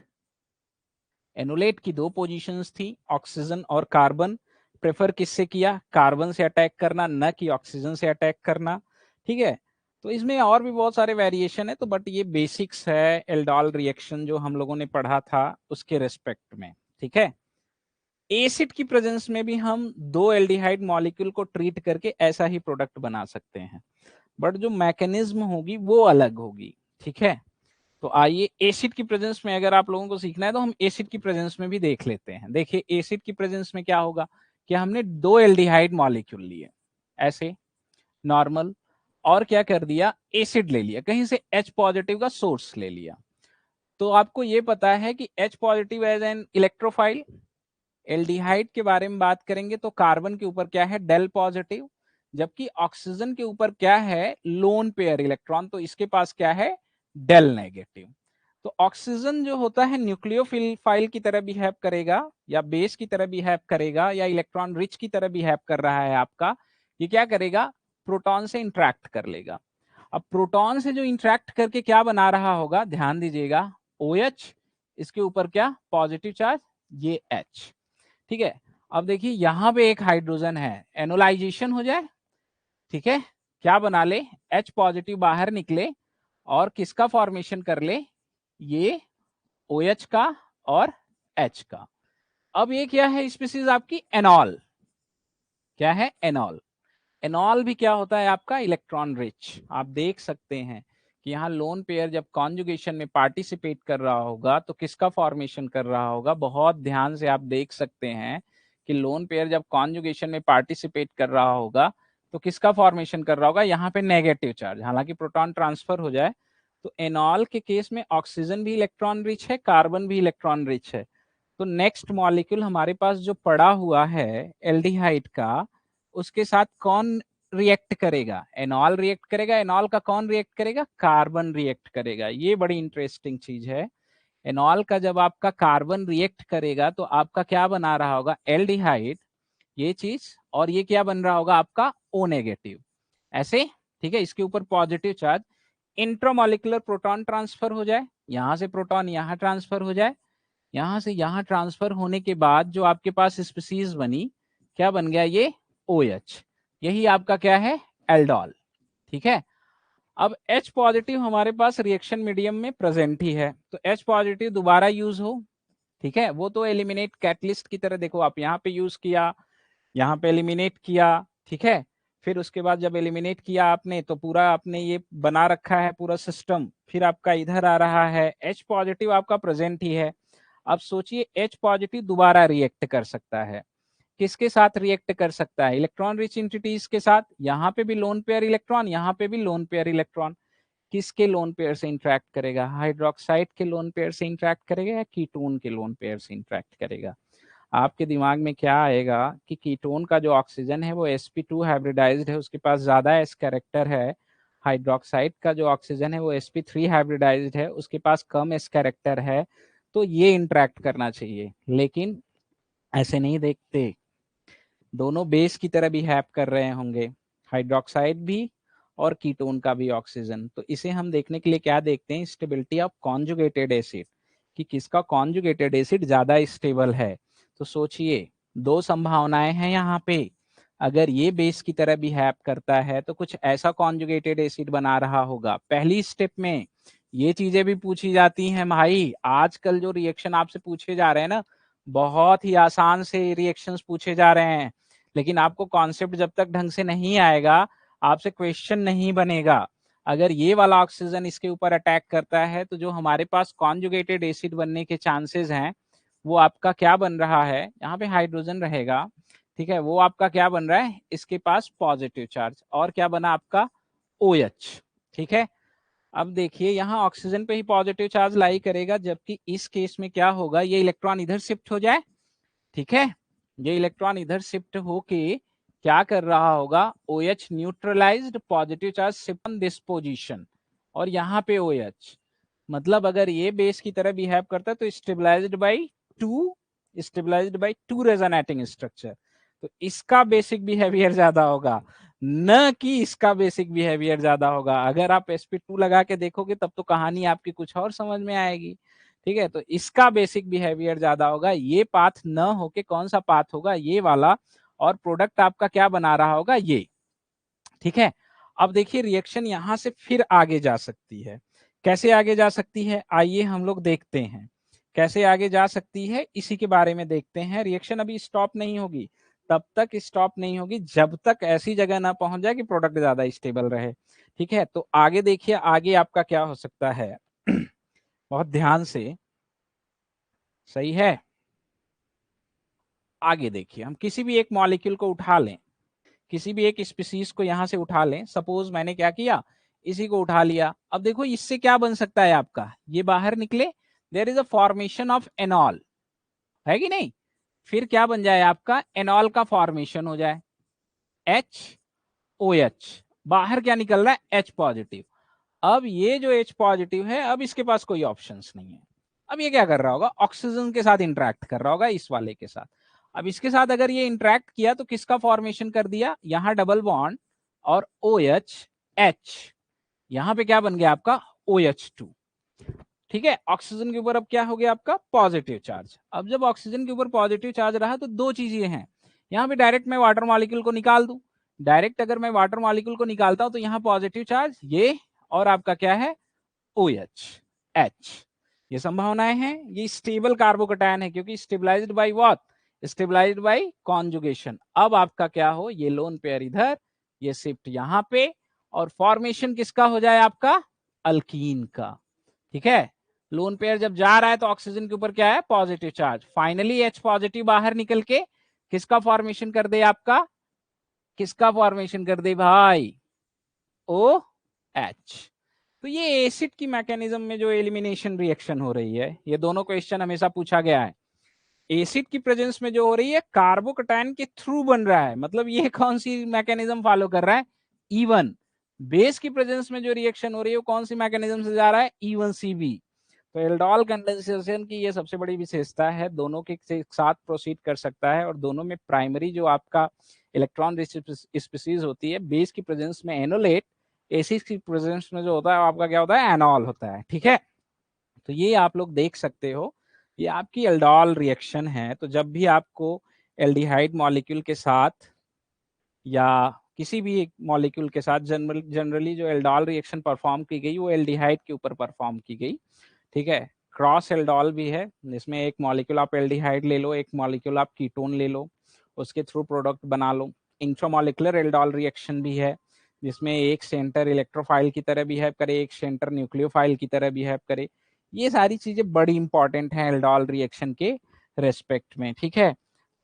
एनोलेट की दो पोजीशंस थी, ऑक्सीजन और कार्बन। प्रेफर किससे किया, कार्बन से अटैक करना, न कि ऑक्सीजन से अटैक करना। ठीक है, तो इसमें और भी बहुत सारे वेरिएशन है, तो बट ये बेसिक्स है एल्डोल रिएक्शन जो हम लोगों ने पढ़ा था उसके रेस्पेक्ट में। ठीक है, एसिड की प्रेजेंस में भी हम दो एल्डिहाइड मॉलिक्यूल को ट्रीट करके ऐसा ही प्रोडक्ट बना सकते हैं, बट जो मैकेनिज्म होगी वो अलग होगी। ठीक है, तो आइए एसिड की प्रेजेंस में अगर आप लोगों को सीखना है तो हम एसिड की प्रेजेंस में भी देख लेते हैं। देखिए एसिड की प्रेजेंस में क्या होगा कि हमने दो एल्डिहाइड मॉलिक्यूल लिए ऐसे नॉर्मल, और क्या कर दिया, एसिड ले लिया, कहीं से H पॉजिटिव का सोर्स ले लिया। तो आपको ये पता है कि H positive as an electrophile. Aldehyde के बारे में बात करेंगे तो कार्बन के ऊपर क्या है, डेल पॉजिटिव, जबकि ऑक्सीजन के ऊपर क्या है, लोन पेयर इलेक्ट्रॉन, तो इसके पास क्या है, डेल नेगेटिव। तो ऑक्सीजन जो होता है न्यूक्लियोफिल फाइल की तरह बिहेव करेगा, या बेस की तरह बिहेव करेगा, या इलेक्ट्रॉन रिच की तरह बिहेव कर रहा है आपका, ये क्या करेगा, प्रोटॉन से इंट्रैक्ट कर लेगा। अब प्रोटॉन से जो इंट्रैक्ट करके क्या बना रहा होगा, ध्यान दीजिएगा, OH, इसके ऊपर क्या, पॉजिटिव चार्ज, ये H। ठीक है, अब देखिए यहां पे एक हाइड्रोजन है, एनोलाइजेशन हो जाए। ठीक है, क्या बना ले, H पॉजिटिव बाहर निकले और किसका फॉर्मेशन कर ले, ये OH का और H का। अब ये क्या है स्पीसीज आपकी, एनॉल। क्या है, एनॉल। एनॉल भी क्या होता है आपका, इलेक्ट्रॉन रिच। आप देख सकते हैं कि यहाँ लोन पेयर जब कॉन्जुगेशन में पार्टिसिपेट कर रहा होगा तो किसका फॉर्मेशन कर रहा होगा, बहुत ध्यान से आप देख सकते हैं कि लोन पेयर जब कॉन्जुगेशन में पार्टिसिपेट कर रहा होगा तो किसका फॉर्मेशन कर रहा होगा, यहाँ पे नेगेटिव चार्ज, हालांकि प्रोटॉन ट्रांसफर हो जाए। तो एनॉल के केस में ऑक्सीजन भी इलेक्ट्रॉन रिच है, कार्बन भी इलेक्ट्रॉन रिच है। तो नेक्स्ट मॉलिक्यूल हमारे पास जो पड़ा हुआ है एल्डिहाइड का, उसके साथ कौन रिएक्ट करेगा, एनॉल रिएक्ट करेगा। एनॉल का कौन रिएक्ट करेगा, कार्बन रिएक्ट करेगा। ये बड़ी इंटरेस्टिंग चीज है, एनॉल का जब आपका कार्बन रिएक्ट करेगा तो आपका क्या बना रहा होगा, एल्डिहाइड, ये चीज, और ये क्या बन रहा होगा आपका, O नेगेटिव, ऐसे। ठीक है, इसके ऊपर positive charge, intramolecular proton transfer हो जाए, यहां से प्रोटॉन यहां ट्रांसफर हो जाए, यहां से यहां ट्रांसफर होने के बाद जो आपके पास स्पीसीज बनी, क्या बन गया, ये OH, यही आपका क्या है, एल्डोल। ठीक है, अब H पॉजिटिव हमारे पास रिएक्शन मीडियम में प्रेजेंट ही है, तो H पॉजिटिव दोबारा यूज हो। ठीक है, वो तो एलिमिनेट कैटलिस्ट की तरह, देखो आप यहाँ पे यूज किया, यहाँ पे एलिमिनेट किया। ठीक है, फिर उसके बाद जब एलिमिनेट किया आपने तो पूरा आपने ये बना रखा है पूरा सिस्टम, फिर आपका इधर आ रहा है, H पॉजिटिव आपका प्रेजेंट ही है। अब सोचिए H पॉजिटिव दोबारा रिएक्ट कर सकता है, किसके साथ रिएक्ट कर सकता है, इलेक्ट्रॉन रिच इंटिटीज के साथ। यहाँ पे भी लोन पेयर इलेक्ट्रॉन, यहाँ पे भी लोन पेयर इलेक्ट्रॉन, किसके लोन पेयर से इंटरेक्ट करेगा, हाइड्रोक्साइड के लोन पेयर से इंटरेक्ट करेगा या कीटोन के लोन पेयर से इंटरेक्ट करेगा। आपके दिमाग में क्या आएगा कि कीटोन का जो ऑक्सीजन है वो sp2 हाइब्रिडाइज्ड है, उसके पास ज्यादा एस कैरेक्टर है। हाइड्रोक्साइड का जो ऑक्सीजन है वो sp3 हाइब्रिडाइज्ड है, उसके पास कम एस कैरेक्टर है, तो ये इंटरेक्ट करना चाहिए। लेकिन ऐसे नहीं देखते, दोनों बेस की तरह बिहेव कर रहे होंगे, हाइड्रोक्साइड भी और कीटोन का भी ऑक्सीजन। तो इसे हम देखने के लिए क्या देखते हैं, स्टेबिलिटी ऑफ कॉन्जुगेटेड एसिड, कि किसका कॉन्जुगेटेड एसिड ज्यादा स्टेबल है। तो सोचिए दो संभावनाएं हैं यहाँ पे, अगर ये बेस की तरह बिहेव करता है तो कुछ ऐसा कॉन्जुगेटेड एसिड बना रहा होगा। पहली स्टेप में ये चीजें भी पूछी जाती हैं भाई, आजकल जो रिएक्शन आपसे पूछे जा रहे हैं ना, बहुत ही आसान से रिएक्शंस पूछे जा रहे हैं, लेकिन आपको कॉन्सेप्ट जब तक ढंग से नहीं आएगा आपसे क्वेश्चन नहीं बनेगा। अगर ये वाला ऑक्सीजन इसके ऊपर अटैक करता है तो जो हमारे पास कॉन्जुगेटेड एसिड बनने के चांसेस हैं वो आपका क्या बन रहा है, यहाँ पे हाइड्रोजन रहेगा। ठीक है, वो आपका क्या बन रहा है, इसके पास पॉजिटिव चार्ज, और क्या बना आपका, OH। ठीक है, अब देखिए यहाँ ऑक्सीजन पे ही पॉजिटिव चार्ज लाई करेगा, जबकि इस केस में क्या होगा, ये इलेक्ट्रॉन इधर शिफ्ट हो जाए। ठीक है, ये इलेक्ट्रॉन इधर शिफ्ट होके क्या कर रहा होगा, OH neutralised, positive charge shift on this position, और यहाँ पे OH, मतलब अगर ये बेस की तरह बिहेव करता है तो stabilized by two resonating structure. तो इसका बेसिक बिहेवियर ज्यादा होगा, न कि इसका बेसिक बिहेवियर ज्यादा होगा। अगर आप sp2 लगा के देखोगे तब तो कहानी आपकी कुछ और समझ में आएगी। ठीक है, तो इसका बेसिक बिहेवियर ज्यादा होगा, ये पाथ न होके कौन सा पाथ होगा, ये वाला, और प्रोडक्ट आपका क्या बना रहा होगा, ये। ठीक है, अब देखिए रिएक्शन यहां से फिर आगे जा सकती है। कैसे आगे जा सकती है, आइए हम लोग देखते हैं कैसे आगे जा सकती है, इसी के बारे में देखते हैं। रिएक्शन अभी स्टॉप नहीं होगी, तब तक स्टॉप नहीं होगी जब तक ऐसी जगह ना पहुंच जाए कि प्रोडक्ट ज्यादा स्टेबल रहे। ठीक है, तो आगे देखिए, आगे आपका क्या हो सकता है बहुत ध्यान से, सही है। आगे देखिए, हम किसी भी एक मॉलिक्यूल को उठा लें, किसी भी एक स्पीसीज को यहां से उठा लें। सपोज मैंने क्या किया, इसी को उठा लिया। अब देखो इससे क्या बन सकता है आपका, ये बाहर निकले, there is a formation of enol, है कि नहीं। फिर क्या बन जाए आपका, एनॉल का फॉर्मेशन हो जाए, HOH, बाहर क्या निकल रहा है, H पॉजिटिव। अब ये जो H पॉजिटिव है, अब इसके पास कोई ऑप्शंस नहीं है। अब ये क्या कर रहा होगा, ऑक्सीजन के साथ इंटरेक्ट कर रहा होगा, इस वाले के साथ। अब इसके साथ अगर ये इंटरेक्ट किया तो किसका फॉर्मेशन कर दिया, यहां डबल बॉन्ड और OH H, यहां पे क्या बन गया आपका, OH2। ठीक है, ऑक्सीजन के ऊपर अब क्या हो गया आपका, पॉजिटिव चार्ज। अब जब ऑक्सीजन के ऊपर पॉजिटिव चार्ज रहा तो दो चीजें हैं, यहाँ पे डायरेक्ट मैं वाटर मॉलिक्यूल को निकाल दूं। डायरेक्ट अगर मैं वाटर मॉलिक्यूल को निकालता हूं तो यहाँ पॉजिटिव चार्ज ये, और आपका क्या है, OH H, ये संभावनाएं हैं। ये स्टेबल कार्बोकैटायन है क्योंकि stabilized by what, stabilized by conjugation. अब आपका क्या हो, ये लोन पेयर इधर, ये शिफ्ट यहाँ पे, और फॉर्मेशन किसका हो जाए आपका, अल्कीन का। ठीक है, लोन पेयर जब जा रहा है तो ऑक्सीजन के ऊपर क्या है, positive charge. Finally H positive बाहर निकल के किसका फॉर्मेशन कर दे आपका, किसका फॉर्मेशन कर दे भाई, OH। तो ये एसिड की मैकेनिज्म में जो एलिमिनेशन रिएक्शन हो रही है, ये दोनों क्वेश्चन हमेशा पूछा गया है। एसिड की प्रेजेंस में जो हो रही है, कार्बोकैटायन के थ्रू बन रहा है, मतलब ये कौन सी मैकेनिज्म फॉलो कर रहा है, E1। बेस की प्रेजेंस में जो रिएक्शन हो रही है वो कौन सी मैकेनिज्म से जा रहा है, E1CB। तो एल्डोल कंडेंसेशन की ये सबसे बड़ी विशेषता है, दोनों के साथ प्रोसीड कर सकता है, और दोनों में प्राइमरी जो आपका इलेक्ट्रॉन स्पीसीज होती है, बेस की प्रेजेंस में एनोलेट, एसिड की प्रेजेंस में जो होता है आपका क्या होता है, एनॉल होता है। ठीक है, तो ये आप लोग देख सकते हो, ये आपकी एल्डोल रिएक्शन है। तो जब भी आपको एल्डिहाइड मॉलिक्यूल के साथ या किसी भी एक मॉलिक्यूल के साथ जनरली जो एल्डोल रिएक्शन परफॉर्म की गई वो एल्डिहाइड के ऊपर परफॉर्म की गई। ठीक है, क्रॉस एल्डोल भी है, जिसमें एक मॉलिक्यूल आप एल्डिहाइड ले लो, एक मॉलिक्यूल आप कीटोन ले लो, उसके थ्रू प्रोडक्ट बना लो। इंट्रामॉलिक्यूलर एल्डोल रिएक्शन भी है, जिसमें एक सेंटर इलेक्ट्रोफाइल की तरह बिहेव करे, एक सेंटर न्यूक्लियोफाइल की तरह बिहेव करे। ये सारी चीजें बड़ी इंपॉर्टेंट हैं एल्डोल रिएक्शन के रेस्पेक्ट में। ठीक है,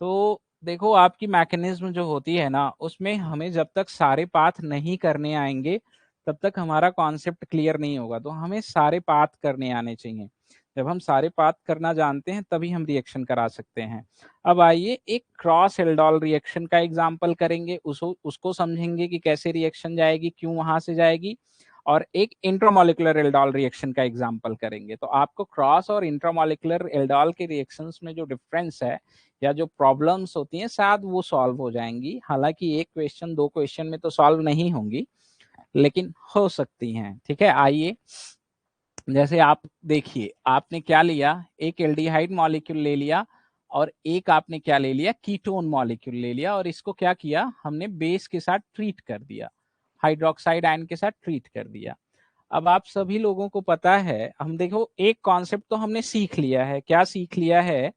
तो देखो आपकी मैकेनिज्म जो होती है ना, उसमें हमें जब तक सारे पाथ नहीं करने आएंगे तब तक हमारा कॉन्सेप्ट क्लियर नहीं होगा। तो हमें सारे पाथ करने आने चाहिए, जब हम सारे पाथ करना जानते हैं तभी हम रिएक्शन करा सकते हैं। अब आइए एक क्रॉस एल्डोल रिएक्शन का एग्जांपल करेंगे, उसको समझेंगे कि कैसे रिएक्शन जाएगी, क्यों वहां से जाएगी, और एक इंट्रामोलिकुलर एल्डोल रिएक्शन का एग्जांपल करेंगे। तो आपको क्रॉस और इंट्रामोलिकुलर एल्डोल के रिएक्शंस में जो डिफरेंस है या जो प्रॉब्लम्स होती हैं शायद वो सॉल्व हो जाएंगी। हालांकि एक क्वेश्चन दो क्वेश्चन में तो सॉल्व नहीं होंगी, लेकिन हो सकती हैं। ठीक है, आइए जैसे आप देखिए, आपने क्या लिया, एक एल्डिहाइड मॉलिक्यूल ले लिया और एक आपने क्या ले लिया, कीटोन मॉलिक्यूल ले लिया, और इसको क्या किया हमने, बेस के साथ ट्रीट कर दिया, हाइड्रोक्साइड आयन के साथ ट्रीट कर दिया। अब आप सभी लोगों को पता है, हम देखो एक कॉन्सेप्ट तो हमने सीख लिया है, क्या सीख लिया है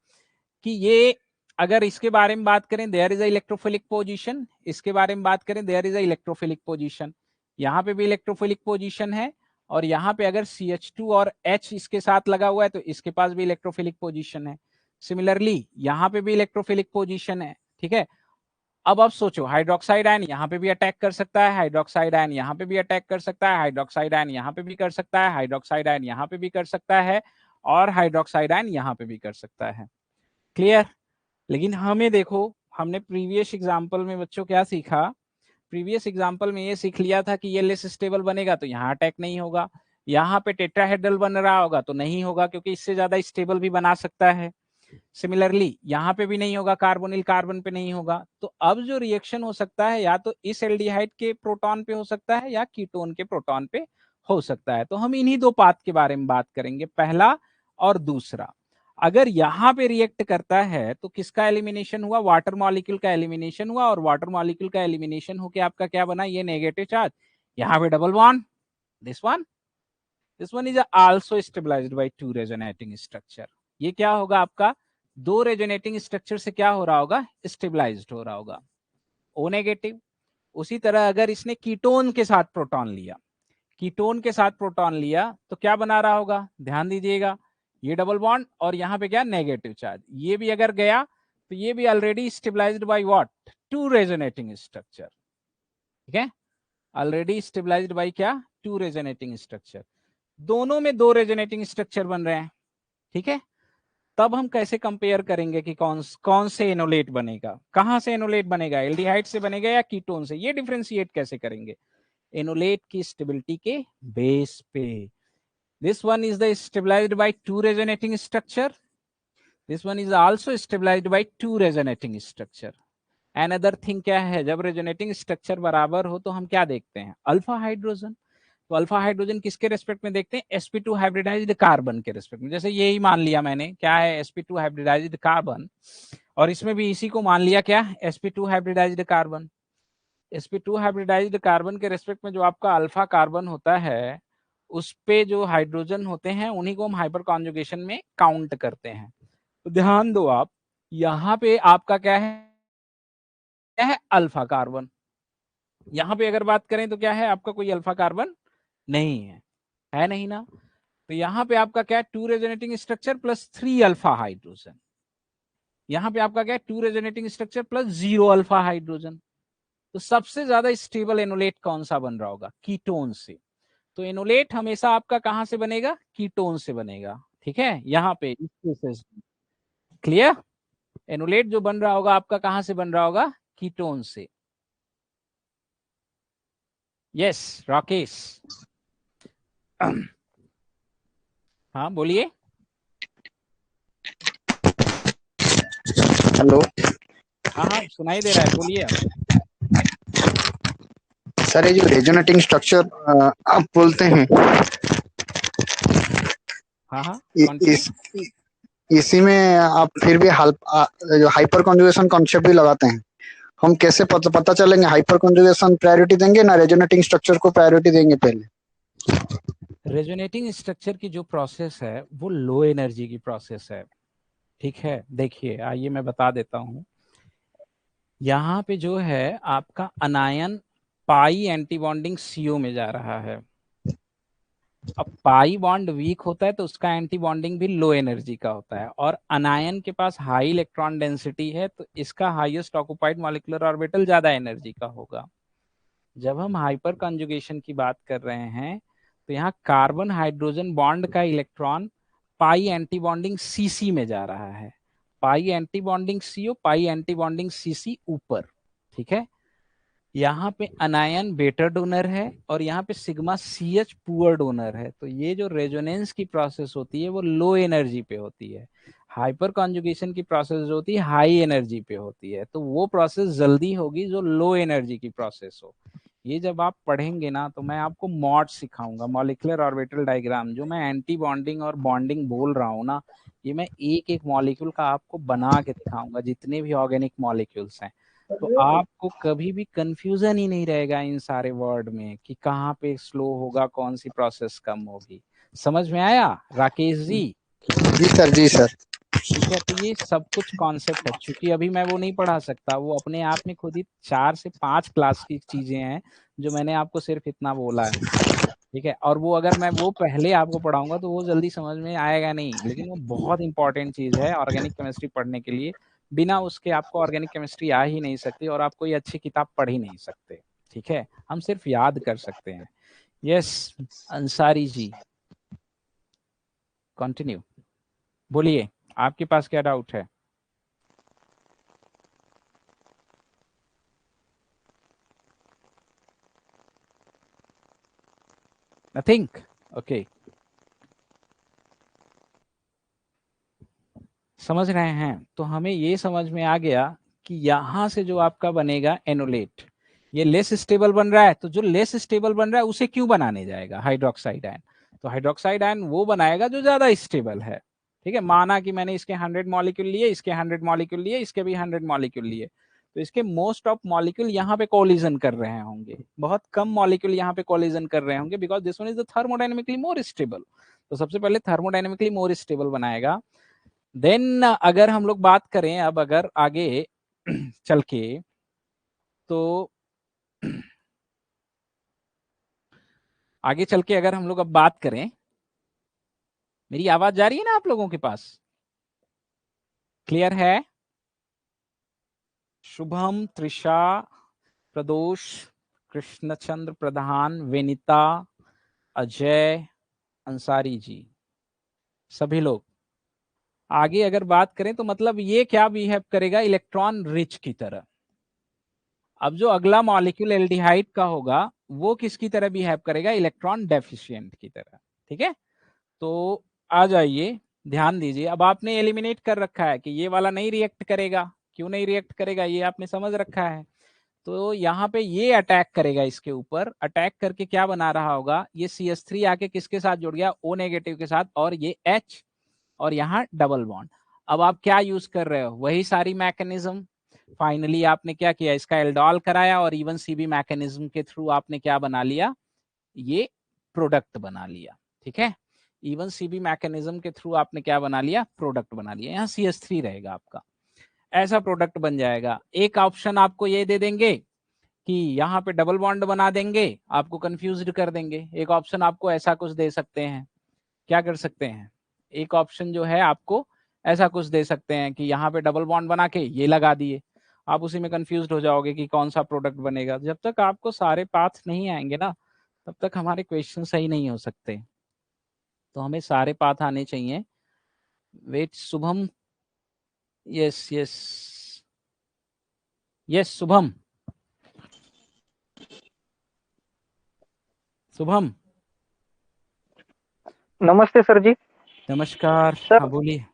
कि ये, अगर इसके बारे में बात करें there is a electrophilic position, इसके बारे में बात करें there is a electrophilic position, यहाँ पे भी इलेक्ट्रोफिलिक पोजीशन है, और यहाँ पे अगर CH2 और H इसके साथ लगा हुआ है तो इसके पास भी इलेक्ट्रोफिलिक पोजीशन है। सिमिलरली यहाँ पे भी इलेक्ट्रोफिलिक पोजीशन है। ठीक है, अब आप सोचो, हाइड्रोक्साइड आयन यहाँ पे भी अटैक कर सकता है, हाइड्रोक्साइड आयन यहाँ पे भी अटैक कर सकता है, हाइड्रोक्साइड आयन यहाँ पे भी कर सकता है, हाइड्रोक्साइड आयन यहाँ पे भी कर सकता है, और हाइड्रोक्साइड आयन यहाँ पे भी कर सकता है। क्लियर। लेकिन हमें देखो, हमने प्रीवियस एग्जांपल में बच्चों क्या सीखा, प्रीवियस एग्जांपल में ये सीख लिया था कि ये लेस स्टेबल बनेगा तो यहाँ अटैक नहीं होगा, यहाँ पे टेट्राहेड्रल बन रहा होगा तो नहीं होगा, क्योंकि इससे ज्यादा स्टेबल भी बना सकता है। सिमिलरली यहाँ पे भी नहीं होगा, कार्बोनिल कार्बन पे नहीं होगा। तो अब जो रिएक्शन हो सकता है या तो इस एल्डिहाइड के प्रोटॉन पे हो सकता है या कीटोन के प्रोटॉन पे हो सकता है। तो हम इन्हीं दो पाथ के बारे में बात करेंगे, पहला और दूसरा। अगर यहाँ पे रिएक्ट करता है तो किसका एलिमिनेशन हुआ? वाटर मॉलिक्यूल का एलिमिनेशन हुआ, और वाटर मॉलिक्यूल का एलिमिनेशन होके आपका क्या बना? ये नेगेटिव चार्ज, यहाँ पे double bond, this one is also stabilized by two resonating structure. ये क्या होगा आपका? दो रेजोनेटिंग स्ट्रक्चर से क्या हो रहा होगा? स्टेबलाइज्ड हो रहा होगा, ओ नेगेटिव। उसी तरह अगर इसने कीटोन के साथ प्रोटॉन लिया, कीटोन के साथ प्रोटॉन लिया तो क्या बना रहा होगा? ध्यान दीजिएगा, ये डबल बॉन्ड और यहाँ पे क्या? Negative charge. ये भी अगर गया तो ये भी already stabilized by what? Two resonating structure. ठीक है, ऑलरेडी स्टेबलाइज्ड बाय क्या? Two resonating structure. दोनों में दो रेजोनेटिंग स्ट्रक्चर बन रहे हैं। ठीक है, तब हम कैसे कंपेयर करेंगे कि कौन से एनोलेट बनेगा? कहां से एनोलेट बनेगा? एल्डिहाइड से बनेगा या कीटोन से? ये डिफरेंशिएट कैसे करेंगे? एनोलेट की स्टेबिलिटी के बेस पे। This one is the stabilized by two resonating structure, this one is also stabilized by two resonating structure. Another thing क्या है? जब रेजोनेटिंग स्ट्रक्चर बराबर हो तो हम क्या देखते हैं? Alpha hydrogen. तो अल्फा हाइड्रोजन किसके रेस्पेक्ट में देखते हैं? sp2 हाइब्रिडाइज्ड कार्बन के रेस्पेक्ट में। जैसे यही मान लिया मैंने, क्या है? sp2 हाइब्रिडाइज्ड कार्बन, और इसमें भी इसी को मान लिया, क्या? sp2 hybridized carbon. sp2 hybridized carbon के रेस्पेक्ट में जो आपका अल्फा कार्बन होता है, उस पे जो हाइड्रोजन होते हैं उन्हीं को हम हाइपर कॉन्जुगेशन में काउंट करते हैं। तो ध्यान दो आप, यहाँ पे आपका क्या है? Alpha carbon. यहाँ पे अगर बात करें तो क्या है? आपका कोई अल्फा कार्बन नहीं है नहीं ना? तो यहाँ पे आपका क्या है? Two resonating structure plus 3 alpha hydrogen. यहाँ पे आपका क्या है? Two resonating structure plus 0 alpha hydrogen. तो सबसे ज्यादा स्टेबल एनोलेट कौन सा बन रहा होगा? कीटोन से। तो एनोलेट हमेशा आपका कहां से बनेगा? कीटोन से बनेगा। ठीक है, यहाँ पे इस केसेस क्लियर? एनोलेट जो बन रहा होगा आपका कहां से बन रहा होगा? कीटोन से। यस राकेश। हाँ बोलिए। हेलो हाँ हाँ सुनाई दे रहा है, बोलिए आप। सर, ये जो रेजोनेटिंग स्ट्रक्चर आप बोलते हैं, हाँ हाँ इ, कंटिन्यू। इस इसी में आप फिर भी जो हाइपर कॉन्जुगेशन कॉन्सेप्ट भी लगाते हैं। हम कैसे पता चलेंगे हाइपर कॉन्जुगेशन प्रायोरिटी देंगे ना रेजोनेटिंग स्ट्रक्चर को प्रायोरिटी देंगे पहले? रेजोनेटिंग स्ट्रक्चर की जो प्रोसेस है वो लो एनर्जी की प्रोसेस है। ठीक है, देखिए आइए मैं बता देता हूँ। यहाँ पे जो है आपका अनायन पाई एंटी बॉन्डिंग सीओ में जा रहा है। अब पाई बॉन्ड वीक होता है तो उसका एंटी बॉन्डिंग भी लो एनर्जी का होता है, और अनायन के पास हाई इलेक्ट्रॉन डेंसिटी है तो इसका हाईएस्ट ऑक्युपाइड मॉलिक्यूलर ऑर्बिटल ज्यादा एनर्जी का होगा। जब हम हाइपर कंजुगेशन की बात कर रहे हैं तो यहाँ कार्बन हाइड्रोजन बॉन्ड का इलेक्ट्रॉन पाई एंटी बॉन्डिंग सीसी में जा रहा है। पाई एंटी बॉन्डिंग सीओ, पाई एंटी बॉन्डिंग सीसी ऊपर। ठीक है, यहाँ पे अनायन बेटर डोनर है और यहाँ पे sigma C H poor donor है। तो ये जो रेजोनेंस की प्रोसेस होती है वो लो एनर्जी पे होती है। हाइपर कॉन्जुगेशन की प्रोसेस जो होती है हाई एनर्जी पे होती है। तो वो प्रोसेस जल्दी होगी जो लो एनर्जी की प्रोसेस हो। ये जब आप पढ़ेंगे ना तो मैं आपको मॉड सिखाऊंगा, मॉलिक्यूलर ऑर्बिटल डायग्राम। जो मैं एंटी बॉन्डिंग और बॉन्डिंग बोल रहा हूँ ना, ये मैं एक एक मॉलिक्यूल का आपको बना के दिखाऊंगा, जितने भी ऑर्गेनिक मॉलिक्यूल्स हैं। तो आपको कभी भी कंफ्यूजन ही नहीं रहेगा इन सारे वर्ड में कि कहाँ पे स्लो होगा, कौन सी प्रोसेस कम होगी। समझ में आया राकेश जी? जी सर, जी सर। ठीक है, तो ये सब कुछ कॉन्सेप्ट है। चूंकि अभी मैं वो नहीं पढ़ा सकता, वो अपने आप में खुद ही 4 से 5 क्लास की चीजें हैं जो मैंने आपको सिर्फ इतना बोला है। ठीक है, और वो अगर मैं वो पहले आपको पढ़ाऊंगा तो वो जल्दी समझ में आएगा नहीं, लेकिन वो बहुत इंपॉर्टेंट चीज है ऑर्गेनिक केमिस्ट्री पढ़ने के लिए। बिना उसके आपको ऑर्गेनिक केमिस्ट्री आ ही नहीं सकती और आप कोई अच्छी किताब पढ़ ही नहीं सकते। ठीक है, हम सिर्फ याद कर सकते हैं। यस अंसारी जी, कंटिन्यू, बोलिए आपके पास क्या डाउट है? नथिंग? ओके, समझ रहे हैं? तो हमें ये समझ में आ गया कि यहां से जो आपका बनेगा एनोलेट, ये लेस स्टेबल बन रहा है, तो जो लेस स्टेबल बन रहा है उसे क्यों बनाने जाएगा? Hydroxide ion. तो हाइड्रोक्साइड आयन वो बनाएगा जो ज्यादा स्टेबल है। ठीक है, माना कि मैंने इसके 100 मॉलिक्यूल लिए, इसके 100 मॉलिक्यूल लिए, इसके भी 100 मॉलिक्यूल लिए, तो इसके मोस्ट ऑफ मॉलिक्यूल यहाँ पे कोलिजन कर रहे होंगे, बहुत कम मॉलिक्यूल यहाँ पे कोलिजन कर रहे होंगे, because this one is the thermodynamically more stable. तो सबसे पहले थर्मोडायनेमिकली मोर स्टेबल बनाएगा। देन अगर हम लोग बात करें अब अगर आगे चल के, तो आगे चल के अगर हम लोग अब बात करें, मेरी आवाज जा रही है ना आप लोगों के पास? क्लियर है? शुभम, त्रिषा, प्रदोष, कृष्णचंद्र प्रधान, विनीता, अजय, अंसारी जी, सभी लोग। आगे अगर बात करें तो मतलब ये क्या बिहेव करेगा? इलेक्ट्रॉन रिच की तरह। अब जो अगला मॉलिक्यूल एल्डिहाइड का होगा वो किसकी तरह बिहेव करेगा? इलेक्ट्रॉन डेफिशिएंट की तरह। ठीक है, तो आ जाइए, ध्यान दीजिए। अब आपने एलिमिनेट कर रखा है कि ये वाला नहीं रिएक्ट करेगा। क्यों नहीं रिएक्ट करेगा ये आपने समझ रखा है। तो यहाँ पे ये अटैक करेगा, इसके ऊपर अटैक करके क्या बना रहा होगा? ये CH3 आके किसके साथ जुड़ गया? O नेगेटिव के साथ, और ये H, और यहाँ डबल बॉन्ड। अब आप क्या यूज कर रहे हो? वही सारी मैकेनिज्म। फाइनली आपने क्या किया? इसका एल्डोल कराया, और इवन CB मैकेनिज्म के थ्रू आपने क्या बना लिया? ये प्रोडक्ट बना लिया। ठीक है, इवन CB मैकेनिज्म के थ्रू आपने क्या बना लिया? प्रोडक्ट बना लिया। यहाँ CH3 रहेगा आपका, ऐसा प्रोडक्ट बन जाएगा। एक ऑप्शन आपको ये दे देंगे कि यहाँ पे डबल बॉन्ड बना देंगे, आपको कंफ्यूज्ड कर देंगे। एक ऑप्शन आपको ऐसा कुछ दे सकते हैं, क्या कर सकते हैं? एक ऑप्शन जो है आपको ऐसा कुछ दे सकते हैं कि यहाँ पे डबल बॉन्ड बना के ये लगा दिए, आप उसी में कंफ्यूज्ड हो जाओगे कि कौन सा प्रोडक्ट बनेगा। जब तक आपको सारे पाथ नहीं आएंगे ना, तब तक हमारे क्वेश्चन सही नहीं हो सकते। तो हमें सारे पाथ आने चाहिए। Wait, Shubham, yes yes yes, Shubham, Shubham, नमस्ते सर जी। नमस्कार। सर हाँ बोलिए।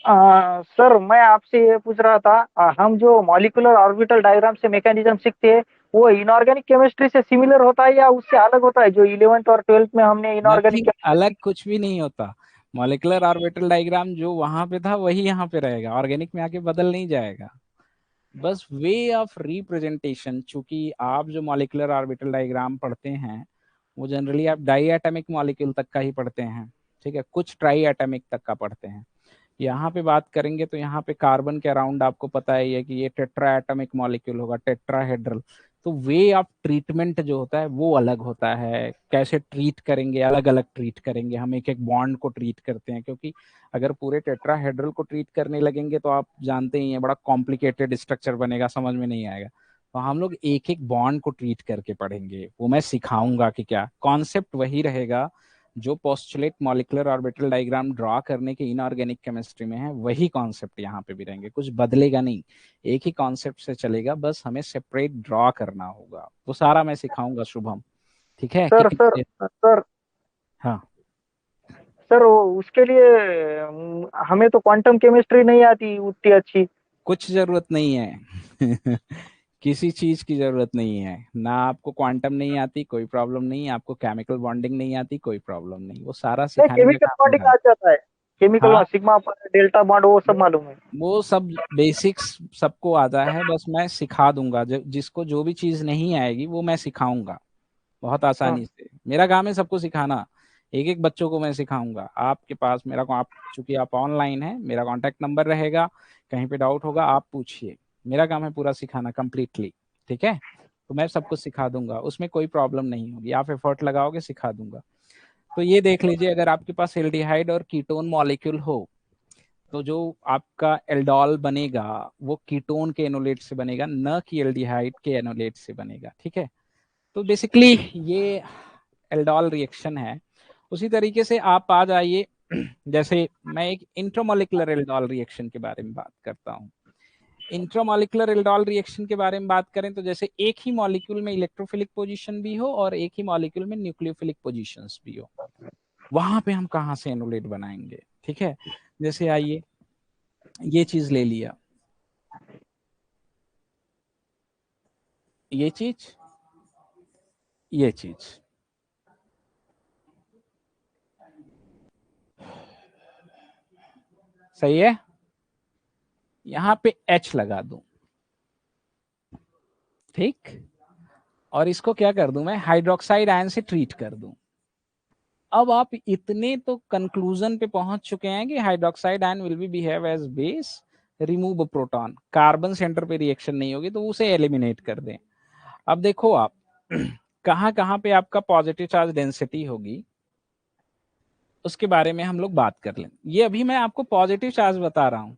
सर मैं आपसे ये पूछ रहा था, हम जो मॉलिक्यूलर ऑर्बिटल डायग्राम से मैकेनिज्म सीखते हैं वो इनऑर्गेनिक केमिस्ट्री से सिमिलर होता है या उससे अलग होता है? जो 11th और 12th में हमने इनऑर्गेनिक नथिंग, अलग कुछ भी नहीं होता। मॉलिक्यूलर ऑर्बिटल डायग्राम जो वहां पे था वही यहाँ पे रहेगा, ऑर्गेनिक में आके बदल नहीं जाएगा। बस वे ऑफ रिप्रेजेंटेशन, चूंकि आप जो मॉलिक्यूलर ऑर्बिटल डायग्राम पढ़ते हैं वो जनरली आप डाई एटमिक मॉलिक्यूल तक का ही पढ़ते हैं। ठीक है, कुछ ट्राई एटमिक तक का पढ़ते हैं। यहाँ पे बात करेंगे तो यहाँ पे कार्बन के अराउंड आपको पता ही है कि ये टेट्रा एटमिक मॉलिक्यूल होगा, टेट्राहेड्रल। तो वे ऑफ ट्रीटमेंट जो होता है वो अलग होता है। कैसे ट्रीट करेंगे? अलग अलग ट्रीट करेंगे हम, एक एक बॉन्ड को ट्रीट करते हैं, क्योंकि अगर पूरे टेट्राहेड्रल को ट्रीट करने लगेंगे तो आप जानते ही हैं बड़ा कॉम्प्लिकेटेड स्ट्रक्चर बनेगा, समझ में नहीं आएगा। तो हम लोग एक एक बॉन्ड को ट्रीट करके पढ़ेंगे, वो मैं सिखाऊंगा कि क्या कॉन्सेप्ट वही रहेगा जो postulate molecular orbital diagram draw करने के इनऑर्गेनिक केमिस्ट्री में है, वही कॉन्सेप्ट यहाँ पे भी रहेंगे, कुछ बदलेगा नहीं। एक ही कॉन्सेप्ट से चलेगा, बस हमें सेपरेट ड्रॉ करना होगा, वो सारा मैं सिखाऊंगा शुभम। ठीक है कि सर सर सर हाँ, सर उसके लिए हमें तो क्वांटम केमिस्ट्री नहीं आती उतनी अच्छी। कुछ जरूरत नहीं है किसी चीज की जरूरत नहीं है ना। आपको क्वांटम नहीं आती, कोई प्रॉब्लम नहीं। आपको केमिकल बॉन्डिंग नहीं आती, कोई प्रॉब्लम नहीं। वो सारा नहीं, सिखाने में केमिकल काम बॉन्डिंग है। आ जाता है। केमिकल हाँ, सिग्मा डेल्टा बॉन्ड वो सब मालूम है। वो सब बेसिक्स सबको आता है, बस मैं सिखा दूंगा। जिसको जो भी चीज नहीं आएगी वो मैं सिखाऊंगा बहुत हाँ आसानी से। मेरा काम है सबको सिखाना, एक एक बच्चों को मैं सिखाऊंगा। आपके पास मेरा आप चूंकि आप ऑनलाइन है, मेरा कांटेक्ट नंबर रहेगा, कहीं पे डाउट होगा आप पूछिए। मेरा काम है पूरा सिखाना कंप्लीटली। ठीक है, तो मैं सबको सिखा दूंगा, उसमें कोई प्रॉब्लम नहीं होगी। आप एफर्ट लगाओगे सिखा दूंगा। तो ये देख लीजिए, अगर आपके पास एल्डिहाइड और कीटोन मॉलिक्यूल हो तो जो आपका एल्डोल बनेगा वो कीटोन के एनोलेट से बनेगा, न कि एल्डिहाइड के एनोलेट से बनेगा। ठीक है, तो बेसिकली ये एल्डोल रिएक्शन है। उसी तरीके से आप आ जाइए जैसे मैं एक इंट्रामोलिकुलर एल्डोल रिएक्शन के बारे में बात करता हूँ। इंट्रामोलिकुलर एल्डोल रिएक्शन के बारे में बात करें तो जैसे एक ही मॉलिक्यूल में इलेक्ट्रोफिलिक पोजीशन भी हो और एक ही मॉलिक्यूल में न्यूक्लियोफिलिक पोजीशंस भी हो, वहां पे हम कहाँ से एनोलेट बनाएंगे? ठीक है, जैसे आइए ये चीज ले लिया, ये चीज, ये चीज, सही है। यहां पे H लगा दूं, ठीक, और इसको क्या कर दूं मैं, हाइड्रोक्साइड आयन से ट्रीट कर दूं। अब आप इतने तो कंक्लूजन पे पहुंच चुके हैं कि hydroxide ion will be behave as base, remove proton, carbon centre पे रिएक्शन नहीं होगी तो उसे एलिमिनेट कर दें। अब देखो आप कहां कहां पे आपका पॉजिटिव चार्ज डेंसिटी होगी उसके बारे में हम लोग बात कर लें। ये अभी मैं आपको पॉजिटिव चार्ज बता रहा हूं,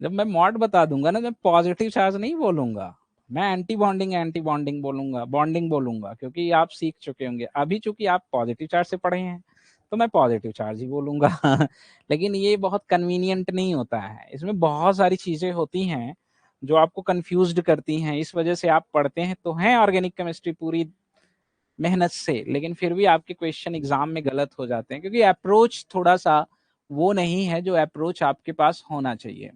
जब मैं मॉड बता दूंगा ना, मैं पॉजिटिव चार्ज नहीं बोलूंगा, मैं एंटी बॉन्डिंग बोलूंगा, बॉन्डिंग बोलूंगा, क्योंकि आप सीख चुके होंगे। अभी चूंकि आप पॉजिटिव चार्ज से पढ़े हैं तो मैं पॉजिटिव चार्ज ही बोलूंगा लेकिन ये बहुत कन्वीनियंट नहीं होता है, इसमें बहुत सारी चीजें होती हैं जो आपको कंफ्यूज्ड करती हैं। इस वजह से आप पढ़ते हैं तो हैं ऑर्गेनिक केमिस्ट्री पूरी मेहनत से, लेकिन फिर भी आपके क्वेश्चन एग्जाम में गलत हो जाते हैं, क्योंकि अप्रोच थोड़ा सा वो नहीं है जो अप्रोच आपके पास होना चाहिए।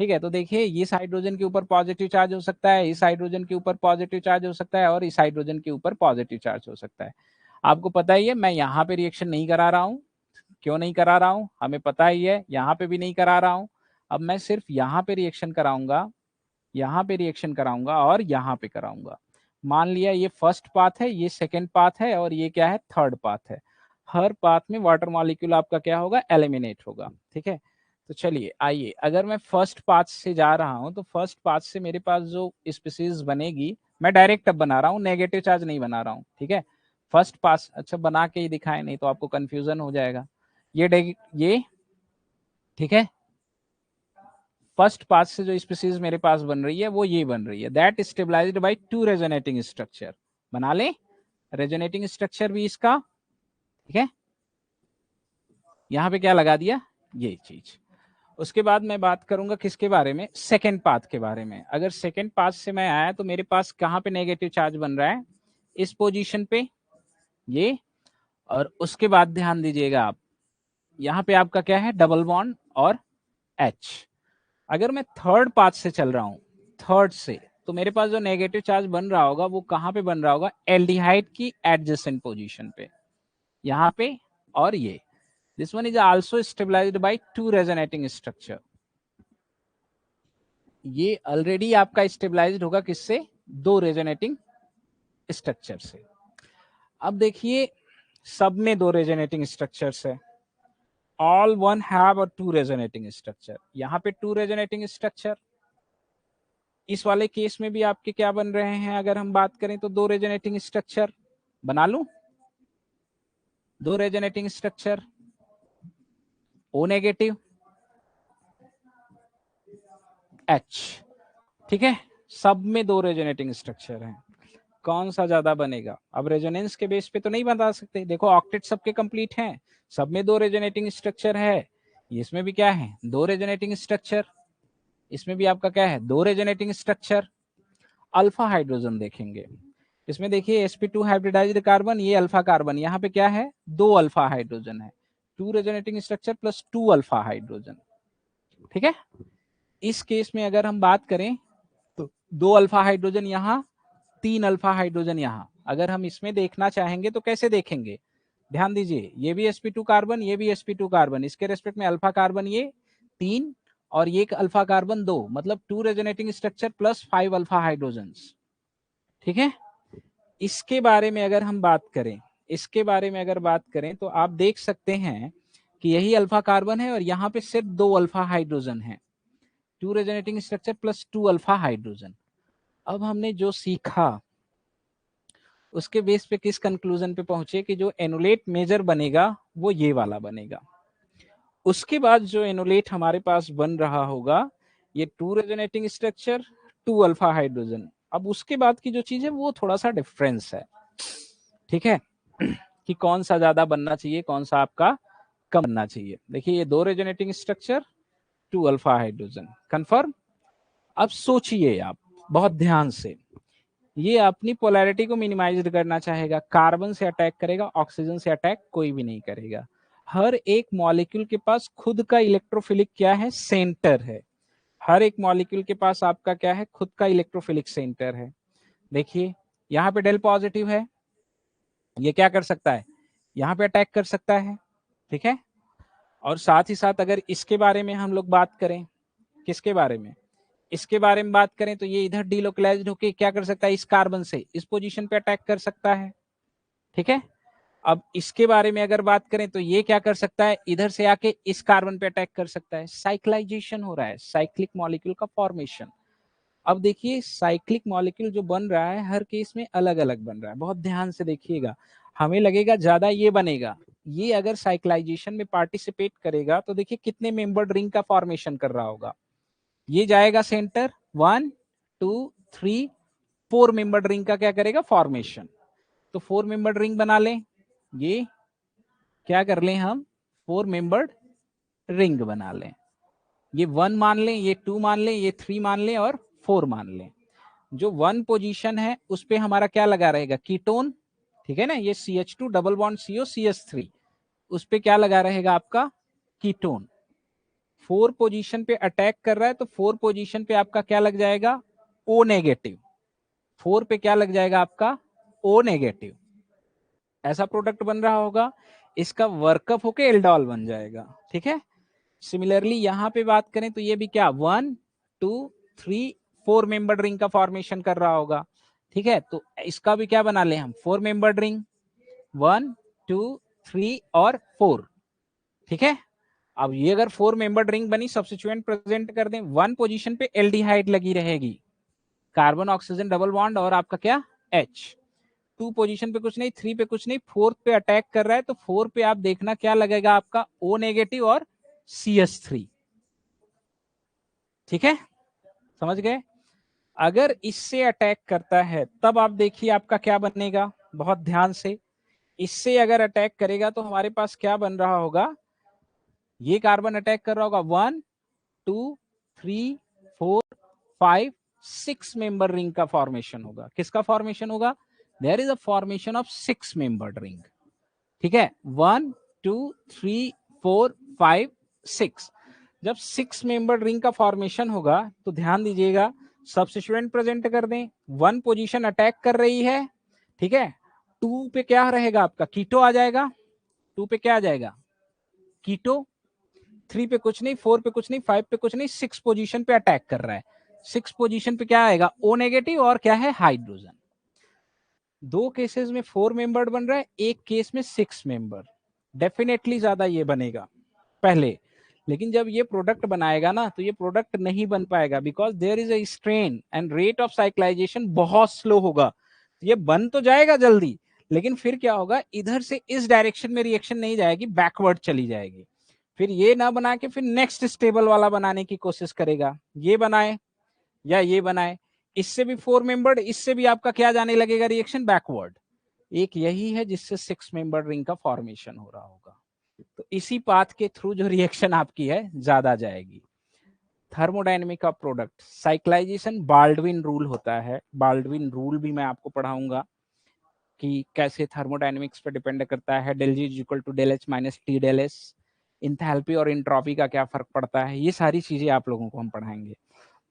ठीक है, तो देखिए इस हाइड्रोजन के ऊपर पॉजिटिव चार्ज हो सकता है, इस हाइड्रोजन के ऊपर पॉजिटिव चार्ज हो सकता है, और इस हाइड्रोजन के ऊपर पॉजिटिव चार्ज हो सकता है। आपको पता ही है मैं यहाँ पे रिएक्शन नहीं करा रहा हूँ, क्यों नहीं करा रहा हूँ हमें पता ही है, यहाँ पे भी नहीं करा रहा हूँ। अब मैं सिर्फ यहाँ पे रिएक्शन कराऊंगा, यहाँ पे रिएक्शन कराऊंगा और यहाँ पे कराऊंगा। मान लिया ये फर्स्ट पाथ है, ये सेकेंड पाथ है, और ये क्या है, थर्ड पाथ है। हर पाथ में वाटर मॉलिक्यूल आपका क्या होगा, एलिमिनेट होगा। ठीक है, तो चलिए आइए, अगर मैं फर्स्ट पाथ से जा रहा हूं तो फर्स्ट पाथ से मेरे पास जो स्पीसीज बनेगी, मैं डायरेक्ट अब बना रहा हूं, नेगेटिव चार्ज नहीं बना रहा हूं। ठीक है, फर्स्ट पाथ, अच्छा बना के ही दिखाए, नहीं तो आपको कंफ्यूजन हो जाएगा। ये ठीक है, फर्स्ट पाथ से जो स्पीसीज मेरे पास बन रही है वो ये बन रही है, that stabilized by two resonating structure. बना ले रेजोनेटिंग स्ट्रक्चर भी इसका। ठीक है, यहां पे क्या लगा दिया, ये चीज। उसके बाद मैं बात करूंगा किसके बारे में, सेकेंड पाथ के बारे में। अगर सेकेंड पाथ से मैं आया तो मेरे पास कहां पे नेगेटिव चार्ज बन रहा है, इस पोजीशन पे ये, और उसके बाद ध्यान दीजिएगा आप, यहाँ पे आपका क्या है, डबल बॉन्ड और H। अगर मैं थर्ड पाथ से चल रहा हूं, थर्ड से, तो मेरे पास जो नेगेटिव चार्ज बन रहा होगा वो कहां पे बन रहा होगा, एल्डिहाइड की एडजेसेंट पोजीशन पे, यहाँ पे। और ये this one is also stabilized by two resonating structure. ये ऑलरेडी आपका स्टेबलाइज्ड होगा किससे, दो रेजोनेटिंग स्ट्रक्चर से। अब देखिए सब में दो रेजोनेटिंग स्ट्रक्चर्स है, all one have a two resonating structure. यहाँ पे टू रेजोनेटिंग स्ट्रक्चर, इस वाले केस में भी आपके क्या बन रहे हैं, अगर हम बात करें तो दो रेजोनेटिंग स्ट्रक्चर बना लूं, दो resonating structure, O negative H। ठीक है, सब में दो रेजोनेटिंग स्ट्रक्चर हैं, कौन सा ज्यादा बनेगा। अब रेजोनेंस के बेस पे तो नहीं बता सकते, देखो ऑक्टेट सबके कंप्लीट हैं, सब में दो रेजोनेटिंग स्ट्रक्चर है, इसमें भी क्या है, दो रेजोनेटिंग स्ट्रक्चर, इसमें भी आपका क्या है, दो रेजोनेटिंग स्ट्रक्चर। अल्फा हाइड्रोजन देखेंगे, इसमें देखिए sp2 हाइब्रिडाइज्ड कार्बन, ये अल्फा कार्बन, यहाँ पे क्या है, दो अल्फा हाइड्रोजन है, two resonating structure plus two alpha hydrogen. ठीक है, इस केस में अगर हम बात करें तो दो अल्फा हाइड्रोजन यहाँ, तीन अल्फा हाइड्रोजन यहाँ। अगर हम इसमें देखना चाहेंगे तो कैसे देखेंगे, ध्यान दीजिए, ये भी sp2 कार्बन, ये भी sp2 कार्बन, इसके रेस्पेक्ट में अल्फा कार्बन ये तीन, और ये अल्फा कार्बन दो, मतलब two resonating structure plus five alpha hydrogens. ठीक है, इसके बारे में अगर हम बात करें, इसके बारे में अगर बात करें तो आप देख सकते हैं कि यही अल्फा कार्बन है और यहाँ पे सिर्फ दो अल्फा हाइड्रोजन है, two resonating structure plus two alpha hydrogen. अब हमने जो सीखा उसके बेस पे किस कंक्लूजन पे पहुंचे कि जो एनुलेट मेजर बनेगा वो ये वाला बनेगा। उसके बाद जो एनुलेट हमारे पास बन रहा होगा, ये two resonating structure, two alpha hydrogen. अब उसके बाद की जो चीज है वो थोड़ा सा डिफरेंस है। ठीक है, कि कौन सा ज्यादा बनना चाहिए, कौन सा आपका कम बनना चाहिए। देखिए ये दो resonating structure, two alpha hydrogen, confirm. अब सोचिए आप बहुत ध्यान से, ये अपनी पोलैरिटी को मिनिमाइज करना चाहेगा, कार्बन से अटैक करेगा, ऑक्सीजन से अटैक कोई भी नहीं करेगा। हर एक मॉलिक्यूल के पास खुद का इलेक्ट्रोफिलिक क्या है, सेंटर है। हर एक मॉलिक्यूल के पास आपका क्या है, खुद का इलेक्ट्रोफिलिक सेंटर है। देखिए यहाँ पे डेल पॉजिटिव है, ये क्या कर सकता है, यहाँ पे अटैक कर सकता है, ठीक है। और साथ ही साथ अगर इसके बारे में हम लोग बात करें, किसके बारे में, इसके बारे में बात करें, तो ये इधर डीलोकलाइज्ड होके क्या कर सकता है, इस कार्बन से इस पोजीशन पे अटैक कर सकता है, ठीक है। अब इसके बारे में अगर बात करें तो ये क्या कर सकता है, इधर से आके इस कार्बन पे अटैक कर सकता है। साइक्लाइजेशन हो रहा है, साइक्लिक मॉलिक्यूल का फॉर्मेशन। अब देखिए साइक्लिक मॉलिक्यूल जो बन रहा है हर केस में अलग अलग बन रहा है, बहुत ध्यान से देखिएगा। हमें लगेगा ज्यादा ये बनेगा, ये अगर साइक्लाइजेशन में पार्टिसिपेट करेगा तो देखिए कितने मेंबर्ड रिंग का फॉर्मेशन कर रहा होगा। ये जाएगा सेंटर, 1 2 3 4 मेंबर्ड रिंग का क्या करेगा, फॉर्मेशन। तो 4 मेंबर्ड रिंग बना लें, ये क्या कर लें हम, 4 मेंबर्ड रिंग बना लें। ये 1 मान लें, ये 2 मान लें, ये 3 मान लें और 4 मान लें। जो 1 पोजीशन है उस पे हमारा क्या लगा रहेगा, कीटोन, ठीक है ना। ये CH2 double bond CO CH3, उस पे क्या लगा रहेगा आपका, कीटोन। 4 पोजीशन पे अटैक कर रहा है तो 4 पोजीशन पे आपका क्या लग जाएगा, O नेगेटिव। 4 पे क्या लग जाएगा आपका, O नेगेटिव। ऐसा प्रोडक्ट बन रहा होगा, इसका वर्कअप होके एल्डोल बन जाएगा, ठीक है। सिमिलरली यहाँ पे बात करें तो ये भी क्या, 1 2 3 4 मेंबर्ड रिंग का फॉर्मेशन कर रहा होगा, ठीक है। तो इसका भी क्या बना ले हम, 4 मेंबर्ड रिंग, 1 2 3 और 4, ठीक है। अब ये अगर 4 मेंबर्ड रिंग बनी, सब्स्टिट्यूएंट प्रेजेंट कर दें, 1 पोजीशन पे एल्डिहाइड लगी रहेगी, कार्बन ऑक्सीजन डबल बॉन्ड और आपका क्या, H। 2 पोजीशन पे कुछ नहीं, 3 पे कुछ नहीं, 4 पे अटैक कर रहा है तो 4 पे आप देखना क्या लगेगा आपका, O नेगेटिव और CH3, ठीक है, समझ गए। अगर इससे अटैक करता है तब आप देखिए आपका क्या बनेगा, बहुत ध्यान से। इससे अगर अटैक करेगा तो हमारे पास क्या बन रहा होगा, ये कार्बन अटैक कर रहा होगा, 1 2 3 4 5 6 मेंबर रिंग का फॉर्मेशन होगा। किसका फॉर्मेशन होगा, there is a formation of 6 membered ring, ठीक है। 1 2 3 4 5 6, जब 6 मेंबर्ड रिंग का फॉर्मेशन होगा तो ध्यान दीजिएगा, सब्स्टिट्यूएंट प्रेजेंट कर दें, 1 पोजीशन अटैक कर रही है, ठीक है। 2 पे क्या रहेगा आपका, कीटो आ जाएगा, 2 पे क्या आ जाएगा, कीटो। 3 पे कुछ नहीं, 4 पे कुछ नहीं, 5 पे कुछ नहीं, 6 पोजीशन पे अटैक कर रहा है। 6 पोजीशन पे क्या आएगा, O नेगेटिव और क्या है, हाइड्रोजन। 2 केसेस में 4 मेंबर्ड बन रहा है, एक केस में 6 मेंबर। डेफिनेटली ज्यादा ये बनेगा पहले, लेकिन जब ये प्रोडक्ट बनाएगा ना तो ये प्रोडक्ट नहीं बन पाएगा, because there is a strain and rate of cyclization बहुत स्लो होगा। ये बन तो जाएगा जल्दी, लेकिन फिर क्या होगा, इधर से इस डायरेक्शन में रिएक्शन नहीं जाएगी, बैकवर्ड चली जाएगी। फिर ये ना बना के फिर नेक्स्ट स्टेबल वाला बनाने की कोशिश करेगा, ये बनाए या ये बनाए, इससे भी 4 मेंबर्ड, इससे भी आपका क्या जाने लगेगा, रिएक्शन बैकवर्ड। एक यही है जिससे 6 मेंबर्ड रिंग का फॉर्मेशन हो रहा होगा। तो इसी पाथ के थ्रू जो रिएक्शन आपकी है ज्यादा जाएगी। Thermodynamic of product, cyclisation Baldwin rule होता है। बाल्डविन रूल भी मैं आपको पढ़ाऊंगा कि कैसे थर्मोडायनेमिक्स पे डिपेंड करता है, del G equal to del H minus T del S, enthalpy और इंट्रॉपी का क्या फर्क पड़ता है, ये सारी चीजें आप लोगों को हम पढ़ाएंगे।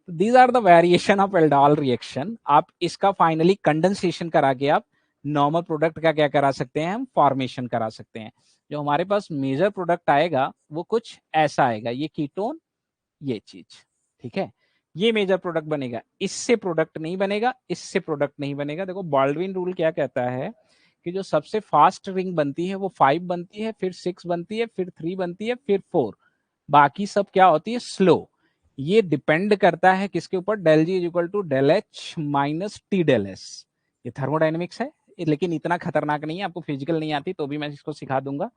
These are the variation of aldol reaction. आप इसका फाइनली कंडेंसेशन करा के आप नॉर्मल प्रोडक्ट का क्या करा सकते हैं, हम फॉर्मेशन करा सकते हैं। जो हमारे पास मेजर प्रोडक्ट आएगा वो कुछ ऐसा आएगा, ये कीटोन, ये चीज, ठीक है। ये मेजर प्रोडक्ट बनेगा, इससे प्रोडक्ट नहीं बनेगा, इससे प्रोडक्ट नहीं बनेगा। देखो बाल्डविन रूल क्या कहता है कि जो सबसे फास्ट रिंग बनती है वो 5 बनती है, फिर 6 बनती है, फिर 3 बनती है, फिर 4, बाकी सब क्या होती है, स्लो। ये डिपेंड करता है किसके ऊपर, del G equal to del H minus T del S. ये थर्मोडायनेमिक्स है, लेकिन इतना खतरनाक नहीं है, आपको फिजिकल नहीं आती तो भी मैं इसको सिखा दूंगा,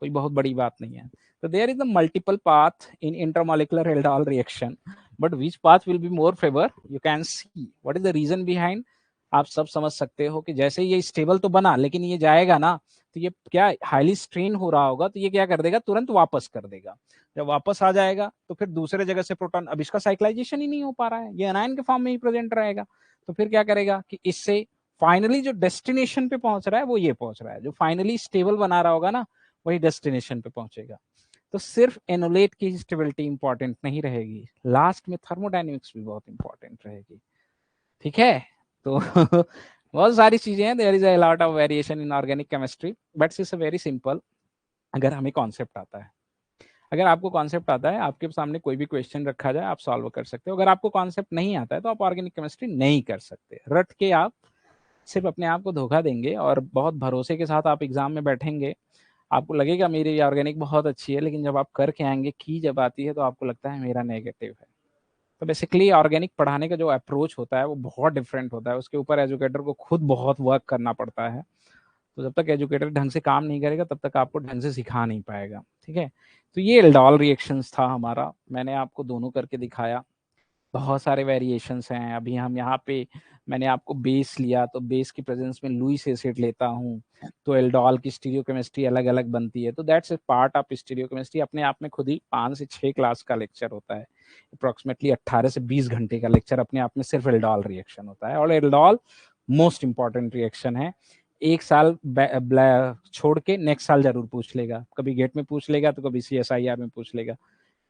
कोई बहुत बड़ी बात नहीं है। तो there is the multiple path in intermolecular aldol reaction, but which path will be more favour, you can see what is the reason behind. आप सब समझ सकते हो कि जैसे ये स्टेबल तो बना, लेकिन ये जाएगा ना तो ये क्या हाईली स्ट्रेन हो रहा होगा, तो ये क्या कर देगा, तुरंत वापस कर देगा। जब वापस आ जाएगा तो फिर दूसरे जगह से प्रोटॉन, अब इसका साइक्लाइजेशन ही नहीं हो पा रहा है, ये एनायन के फॉर्म में ही प्रेजेंट रहेगा, तो फिर क्या करेगा कि इससे फाइनली जो डेस्टिनेशन पे पहुंच रहा है वो ये पहुंच रहा है, जो फाइनली स्टेबल बना रहा होगा ना वही डेस्टिनेशन पे पहुंचेगा। तो सिर्फ एनोलेट की स्टेबिलिटी इंपॉर्टेंट नहीं रहेगी, लास्ट में थर्मोडायनेमिक्स भी बहुत इंपॉर्टेंट रहेगी। ठीक है, तो बहुत सारी चीजें हैं, there is a lot of variation in organic chemistry, but it's very simple अगर हमें कॉन्सेप्ट आता है। अगर आपको कॉन्सेप्ट आता है, आपके सामने कोई भी क्वेश्चन रखा जाए, आप सॉल्व कर सकते हो। अगर आपको कॉन्सेप्ट नहीं आता है तो आप ऑर्गेनिक केमिस्ट्री नहीं कर सकते। रट के आप सिर्फ अपने आप को धोखा देंगे और बहुत भरोसे के साथ आप एग्जाम में बैठेंगे, आपको लगेगा मेरी ऑर्गेनिक बहुत अच्छी है, लेकिन जब आप करके आएंगे, की जब आती है, तो आपको लगता है मेरा नेगेटिव है। तो बेसिकली ऑर्गेनिक पढ़ाने का जो अप्रोच होता है वो बहुत डिफरेंट होता है, उसके ऊपर एजुकेटर को खुद बहुत वर्क करना पड़ता है। तो जब तक एजुकेटर ढंग से काम नहीं करेगा तब तक आपको ढंग से सिखा नहीं पाएगा। ठीक है, तो ये एल्डोल रिएक्शंस था हमारा, मैंने आपको दोनों करके दिखाया। बहुत सारे वेरिएशंस हैं। अभी हम यहाँ पे, मैंने आपको बेस लिया, तो बेस की प्रेजेंस में लुईस एसिड लेता हूँ, तो एल्डोल की स्टीरियोकेमिस्ट्री अलग अलग बनती है। तो that's a part of stereochemistry. अपने आप में खुद ही 5 से 6 क्लास का लेक्चर होता है, अप्रोक्सीमेटली 18 से 20 घंटे का लेक्चर अपने आप में सिर्फ एल्डोल रिएक्शन होता है। और एल्डोल मोस्ट इंपॉर्टेंट रिएक्शन है। एक साल छोड़ के नेक्स्ट साल जरूर पूछ लेगा, कभी गेट में पूछ लेगा तो कभी CSIR में पूछ लेगा।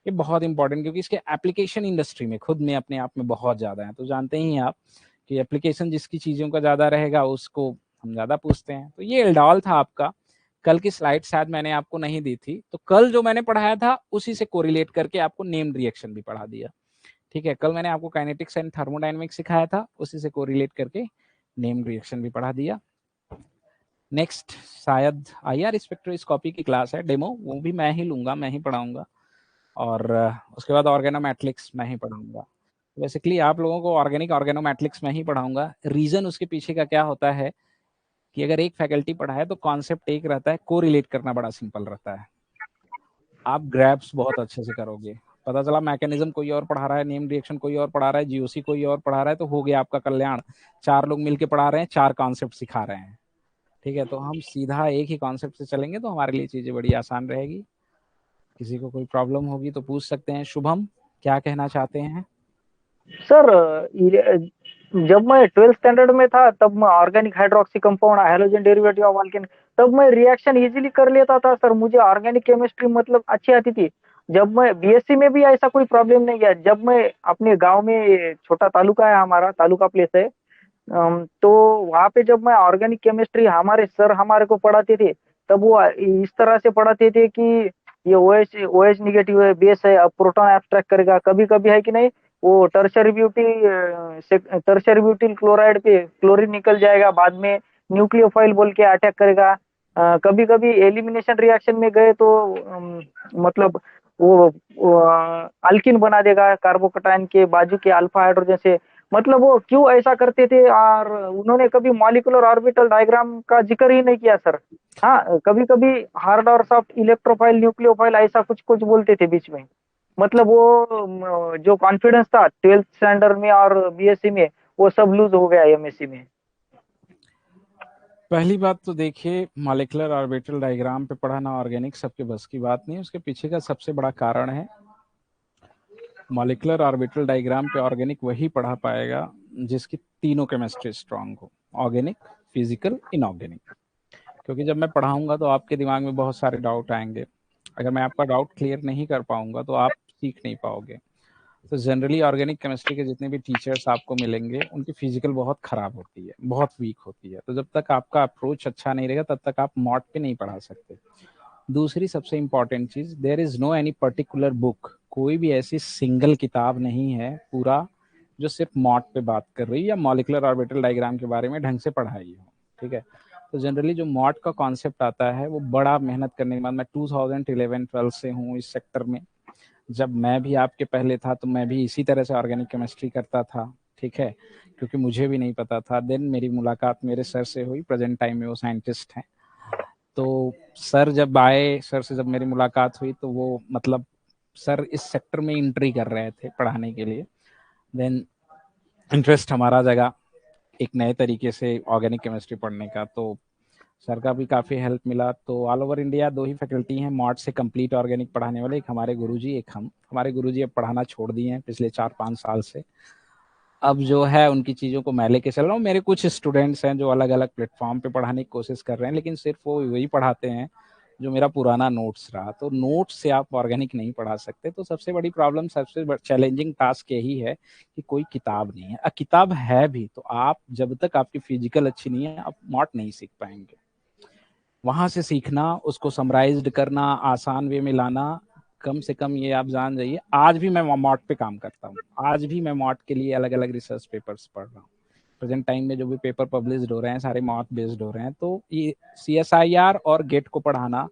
ये बहुत इंपॉर्टेंट, क्योंकि इसके एप्लीकेशन इंडस्ट्री में खुद में अपने आप में बहुत ज्यादा है। तो जानते ही आप कि एप्लीकेशन जिसकी चीजों का ज्यादा रहेगा उसको हम ज्यादा पूछते हैं। तो ये एल्डोल था आपका। कल की स्लाइड शायद मैंने आपको नहीं दी थी, तो कल जो मैंने पढ़ाया था उसी से कोरिलेट करके आपको नेम्ड रिएक्शन भी पढ़ा दिया। ठीक है, कल मैंने आपको काइनेटिक्स एंड थर्मोडायनेमिक्स सिखाया था, उसी से कोरिलेट करके नेम्ड रिएक्शन भी पढ़ा दिया। नेक्स्ट शायद IR स्पेक्ट्रोस्कोपी की क्लास है, डेमो, वो भी मैं ही लूंगा, मैं ही पढ़ाऊंगा। और उसके बाद ऑर्गेनोमेट्रिक्स मैं ही पढ़ाऊंगा। बेसिकली आप लोगों को ऑर्गेनोमेट्रिक्स में ही पढ़ाऊंगा। रीजन उसके पीछे का क्या होता है कि अगर एक फैकल्टी पढ़ाए तो कॉन्सेप्ट एक रहता है, कोरिलेट करना बड़ा सिंपल रहता है, आप ग्रैप्स बहुत अच्छे से करोगे। पता चला मैकेनिज्म कोई और पढ़ा रहा है, नेम रिएक्शन कोई और पढ़ा रहा है, GOC कोई और पढ़ा रहा है, तो हो गया आपका कल्याण। 4 लोग मिलके पढ़ा रहे हैं, 4 कॉन्सेप्ट सिखा रहे हैं। ठीक है, तो हम सीधा एक ही कॉन्सेप्ट से चलेंगे तो हमारे लिए चीजें बड़ी आसान रहेगी। किसी को कोई प्रॉब्लम होगी तो पूछ सकते हैं। शुभम, क्या कहना चाहते हैं? सर जब मैं 12th स्टैंडर्ड में था तब मैं organic hydroxy compound, halogen derivative of alkane, तब मैं रिएक्शन इजीली कर लेता था सर। मुझे ऑर्गेनिक केमिस्ट्री मतलब अच्छी आती थी। जब मैं BSc में भी ऐसा कोई प्रॉब्लम नहीं है। जब मैं अपने गांव में, छोटा तालुका है हमारा, तालुका प्लेस है, तो वहां पे जब मैं ऑर्गेनिक केमिस्ट्री, हमारे सर हमारे को पढ़ाते थे, तब वो इस तरह से पढ़ाते थे कि ये OH निगेटिव है, बेस है, अब प्रोटॉन एब्स्ट्रैक्ट करेगा, कभी कभी है कि नहीं, वो टर्शरी ब्यूटिल क्लोराइड पे क्लोरीन निकल जाएगा, बाद में न्यूक्लियोफाइल बोल के अटैक करेगा। कभी कभी एलिमिनेशन रिएक्शन में गए तो मतलब वो अल्किन बना देगा कार्बोकटायन के बाजू के अल्फा हाइड्रोजन से। मतलब वो क्यों ऐसा करते थे, और उन्होंने कभी मॉलिक्यूलर ऑर्बिटल डायग्राम का जिक्र ही नहीं किया सर। हाँ, कभी कभी हार्ड और सॉफ्ट, इलेक्ट्रोफाइल, न्यूक्लियोफाइल, ऐसा कुछ कुछ बोलते थे बीच में। मतलब वो जो कॉन्फिडेंस था 12th स्टैंडर्ड में और BSc में, वो सब लूज हो गया MSc में। पहली बात तो देखिए, मॉलिक्यूलर ऑर्बिटल डायग्राम पे पढ़ाना ऑर्गेनिक सबके बस की बात नहीं। उसके पीछे का सबसे बड़ा कारण है, मॉलिक्यूलर ऑर्बिटल डायग्राम पे ऑर्गेनिक वही पढ़ा पाएगा जिसकी तीनों केमिस्ट्री स्ट्रांग हो, ऑर्गेनिक, फिजिकल, इनऑर्गेनिक। क्योंकि जब मैं पढ़ाऊंगा तो आपके दिमाग में बहुत सारे डाउट आएंगे। अगर मैं आपका डाउट क्लियर नहीं कर पाऊंगा तो आप सीख नहीं पाओगे। तो जनरली ऑर्गेनिक केमिस्ट्री के जितने भी टीचर्स आपको मिलेंगे उनकी फिजिकल बहुत खराब होती है, बहुत वीक होती है। तो जब तक आपका अप्रोच अच्छा नहीं रहेगा तब तक आप मॉड पे नहीं पढ़ा सकते। दूसरी सबसे इंपॉर्टेंट चीज, there is no any particular book, कोई भी ऐसी सिंगल किताब नहीं है पूरा जो सिर्फ मॉड पे बात कर रही है या मॉलिक्यूलर ऑर्बिटल डायग्राम के बारे में ढंग से पढ़ाई हो। ठीक है, तो जनरली जो मॉड का कॉन्सेप्ट आता है वो बड़ा मेहनत करने के बाद, मैं 2011-12 से हूँ इस सेक्टर में। जब मैं भी आपके पहले था तो मैं भी इसी तरह से ऑर्गेनिक केमिस्ट्री करता था। ठीक है, क्योंकि मुझे भी नहीं पता था। देन मेरी मुलाकात मेरे सर से हुई, प्रेजेंट टाइम में वो साइंटिस्ट हैं। तो सर जब आए, सर से जब मेरी मुलाकात हुई तो वो मतलब सर इस सेक्टर में एंट्री कर रहे थे पढ़ाने के लिए। देन इंटरेस्ट हमारा जगा एक नए तरीके से ऑर्गेनिक केमिस्ट्री पढ़ने का, तो सर का भी काफ़ी हेल्प मिला। तो ऑल ओवर इंडिया 2 ही फैकल्टी हैं मॉड से कंप्लीट ऑर्गेनिक पढ़ाने वाले, एक हमारे गुरुजी, एक हम। हमारे गुरुजी अब पढ़ाना छोड़ दिए हैं पिछले 4-5 साल से। अब जो है उनकी चीज़ों को मैं लेके चल रहा हूँ। मेरे कुछ स्टूडेंट्स हैं जो अलग अलग प्लेटफॉर्म पे पढ़ाने की कोशिश कर रहे हैं, लेकिन सिर्फ वो वही पढ़ाते हैं जो मेरा पुराना नोट्स रहा। तो नोट्स से आप ऑर्गेनिक नहीं पढ़ा सकते। तो सबसे बड़ी प्रॉब्लम, सबसे चैलेंजिंग टास्क यही है कि कोई किताब नहीं है। किताब है भी तो आप, जब तक आपकी फिजिकल अच्छी नहीं है, आप मॉट नहीं सीख पाएंगे। वहां से सीखना, उसको समराइज्ड करना, आसान वे में लाना, कम से कम ये आप जान जाइए। आज भी मैं मॉट पे काम करता हूँ, आज भी मैं मॉट के लिए अलग अलग रिसर्च पेपर्स पढ़ रहा हूँ। प्रेजेंट टाइम में जो भी पेपर पब्लिश हो रहे हैं सारे मॉट बेस्ड हो रहे हैं। तो ये CSIR और गेट को पढ़ाना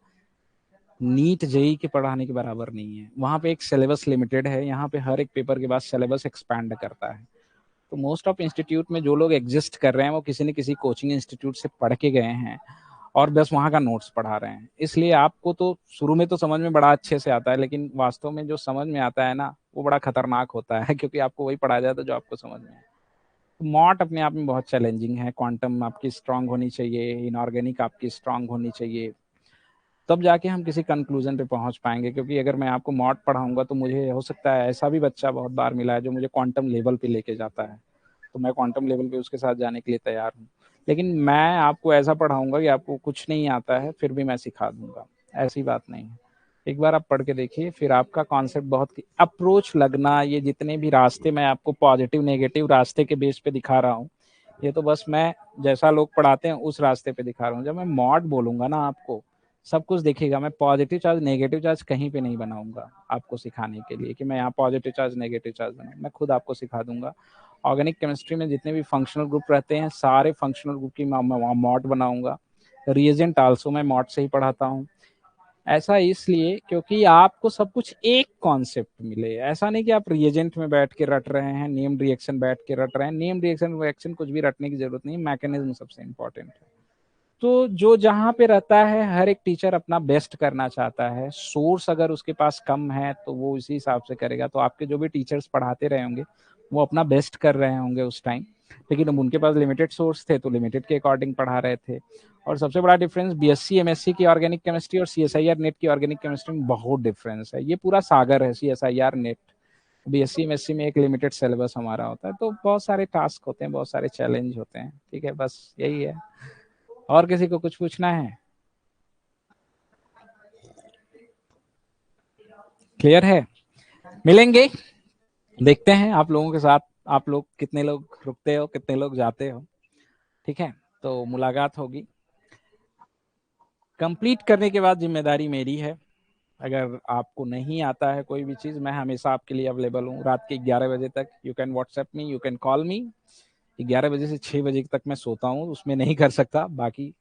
नीट जेई के पढ़ाने के बराबर नहीं है। वहां पे एक सिलेबस लिमिटेड है, यहाँ पे हर एक पेपर के बाद सिलेबस एक्सपैंड करता है। तो मोस्ट ऑफ इंस्टीट्यूट में जो लोग एग्जिस्ट कर रहे हैं वो किसी न किसी कोचिंग इंस्टीट्यूट से पढ़ के गए हैं और बस वहां का नोट्स पढ़ा रहे हैं। इसलिए आपको तो शुरू में तो समझ में बड़ा अच्छे से आता है, लेकिन वास्तव में जो समझ में आता है ना, वो बड़ा खतरनाक होता है, क्योंकि आपको वही पढ़ाया जाता है जो आपको समझ में आए। तो मॉट अपने आप में बहुत चैलेंजिंग है। क्वांटम आपकी स्ट्रांग होनी चाहिए, इनऑर्गेनिक आपकी स्ट्रांग होनी चाहिए, तब जाके हम किसी कंक्लूजन पे पहुंच पाएंगे। क्योंकि अगर मैं आपको मॉड पढ़ाऊंगा तो मुझे हो सकता है, ऐसा भी बच्चा बहुत बार मिला है जो मुझे क्वांटम लेवल पे लेके जाता है, तो मैं क्वांटम लेवल पे उसके साथ जाने के लिए तैयार हूँ। लेकिन मैं आपको ऐसा पढ़ाऊंगा कि आपको कुछ नहीं आता है फिर भी मैं सिखा दूंगा, ऐसी बात नहीं है। एक बार आप पढ़ के देखिए, फिर आपका कॉन्सेप्ट बहुत अप्रोच लगना, ये जितने भी रास्ते मैं आपको पॉजिटिव नेगेटिव रास्ते के बेस पे दिखा रहा हूँ, ये तो बस मैं जैसा लोग पढ़ाते हैं उस रास्ते पे दिखा रहा हूँ। जब मैं मॉड बोलूंगा ना, आपको सब कुछ देखिएगा। मैं पॉजिटिव चार्ज नेगेटिव चार्ज कहीं पे नहीं बनाऊंगा आपको सिखाने के लिए कि मैं यहाँ पॉजिटिव चार्ज नेगेटिव चार्ज बनाऊँ। मैं खुद आपको सिखा दूंगा। ऑर्गेनिक केमिस्ट्री में जितने भी फंक्शनल ग्रुप रहते हैं, सारे फंक्शनल ग्रुप की मैं मॉड बनाऊंगा। रिएजेंट आल्सो मैं मॉड से ही पढ़ाता हूँ। ऐसा इसलिए क्योंकि आपको सब कुछ एक कॉन्सेप्ट मिले। ऐसा नहीं कि आप रिएजेंट में बैठ के रट रहे हैं, नेम रिएक्शन बैठ के रट रहे हैं। नेम रिएक्शन कुछ भी रटने की जरूरत नहीं, मैकेनिज्म सबसे इंपॉर्टेंट है। तो जो जहाँ पे रहता है, हर एक टीचर अपना बेस्ट करना चाहता है। सोर्स अगर उसके पास कम है तो वो इसी हिसाब से करेगा। तो आपके जो भी टीचर्स पढ़ाते रहे होंगे वो अपना बेस्ट कर रहे होंगे उस टाइम, लेकिन अब उनके पास लिमिटेड सोर्स थे तो लिमिटेड के अकॉर्डिंग पढ़ा रहे थे। और सबसे बड़ा डिफरेंस BSc MSc की ऑर्गेनिक केमिस्ट्री और CSIR नेट की ऑर्गेनिक केमिस्ट्री में बहुत डिफरेंस है। ये पूरा सागर है CSIR नेट। BSc MSc में एक लिमिटेड सिलेबस हमारा होता है, तो बहुत सारे टास्क होते हैं, बहुत सारे चैलेंज होते हैं। ठीक है, बस यही है। और किसी को कुछ पूछना है? क्लियर है? मिलेंगे, देखते हैं आप लोगों के साथ, आप लोग कितने लोग रुकते हो, कितने लोग जाते हो। ठीक है, तो मुलाकात होगी। कंप्लीट करने के बाद जिम्मेदारी मेरी है। अगर आपको नहीं आता है कोई भी चीज, मैं हमेशा आपके लिए अवेलेबल हूँ। रात के 11 बजे तक you can WhatsApp me, you can call मी। 11 बजे से 6 बजे तक मैं सोता हूँ, उसमें नहीं कर सकता। बाकी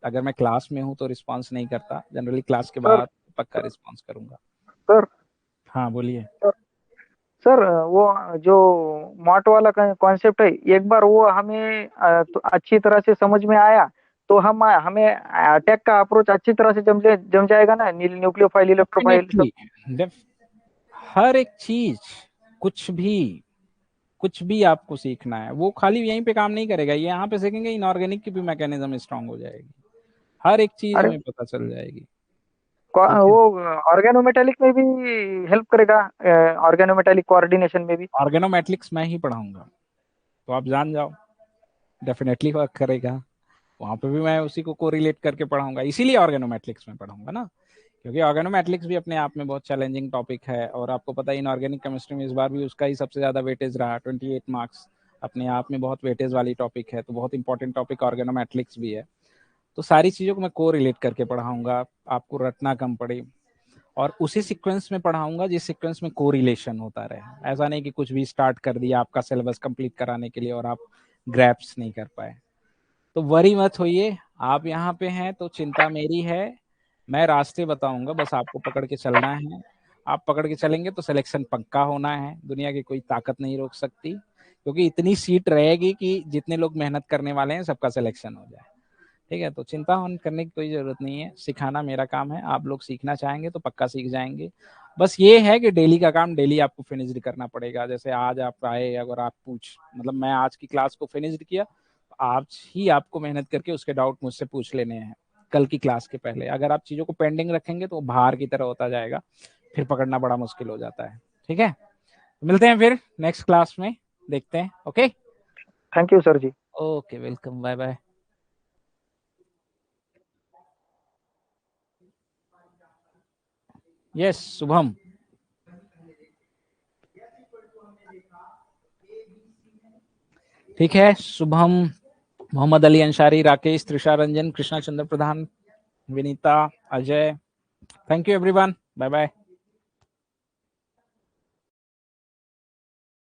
अगर मैं क्लास में हूँ तो रिस्पॉन्स नहीं करता, जनरली क्लास के सर बाद पक्का रिस्पॉन्स करूंगा। सर हाँ बोलिए। सर वो जो मॉट वाला कॉन्सेप्ट है, एक बार वो हमें तो अच्छी तरह से समझ में आया तो हम हमें अटैक का अप्रोच अच्छी तरह से जम जाएगा ना, न्यूक्लियोफाइल इलेक्ट्रोफाइल सब। डेफिनेटली, हर एक चीज, कुछ भी कुछ भी आपको सीखना है वो खाली यहीं पे काम नहीं करेगा। ये यहाँ पे सीखेंगे, इनऑर्गेनिक की भी मैकेनिज्म स्ट्रांग हो जाएगी, हर एक चीज अरे हमें पता चल जाएगी। ठीक है, वो ऑर्गेनोमेटेलिक में भी हेल्प करेगा, ऑर्गेनोमेटेलिक कोऑर्डिनेशन में भी। ऑर्गेनोमेट्रिक्स मैं ही पढ़ाऊंगा, तो आप जान जाओ, डेफिनेटली वर्क करेगा। वहां पे भी मैं उसी को कोरिलेट करके पढ़ाऊंगा, इसीलिए ऑर्गेनोमेट्रिक्स में पढ़ाऊंगा ना, क्योंकि ऑर्गेनोमेट्रिक्स भी अपने आप में बहुत चैलेंजिंग टॉपिक है। और आपको पता है इनऑर्गेनिक केमिस्ट्री में इस बार भी उसका ही सबसे ज्यादा वेटेज रहा, 28 मार्क्स। अपने आप में बहुत वेटेज वाली टॉपिक है, तो बहुत इंपॉर्टेंट टॉपिक ऑर्गेनोमेट्रिक्स भी है। तो सारी चीज़ों को मैं को रिलेट करके पढ़ाऊंगा, आपको रटना कम पड़े। और उसी सीक्वेंस में पढ़ाऊंगा जिस सीक्वेंस में को रिलेशन होता रहे। ऐसा नहीं कि कुछ भी स्टार्ट कर दिया आपका सिलेबस कंप्लीट कराने के लिए और आप ग्रैप्स नहीं कर पाए। तो वरी मत होइए, आप यहाँ पे हैं तो चिंता मेरी है। मैं रास्ते बताऊंगा, बस आपको पकड़ के चलना है। आप पकड़ के चलेंगे तो सिलेक्शन पक्का होना है, दुनिया की कोई ताकत नहीं रोक सकती। क्योंकि इतनी सीट रहेगी कि जितने लोग मेहनत करने वाले हैं सबका सिलेक्शन हो जाए। ठीक है, तो चिंता करने की कोई जरूरत नहीं है। सिखाना मेरा काम है, आप लोग सीखना चाहेंगे तो पक्का सीख जाएंगे। बस ये है कि डेली का काम डेली आपको फिनिश करना पड़ेगा। जैसे आज आप आए, अगर आप मतलब मैं आज की क्लास को फिनिश किया, तो आज ही आपको मेहनत करके उसके डाउट मुझसे पूछ लेने हैं कल की क्लास के पहले। अगर आप चीजों को पेंडिंग रखेंगे तो भार की तरह होता जाएगा, फिर पकड़ना बड़ा मुश्किल हो जाता है। ठीक है, मिलते हैं फिर नेक्स्ट क्लास में, देखते हैं। Okay, thank you sir ji. Okay, welcome, bye bye. Yes Shubham. ठीक है, Shubham, Mohammad Ali Ansari, Rakesh, Trisha Ranjan, Krishna Chandra Pradhan, Vinita, Ajay, thank you everyone, bye bye.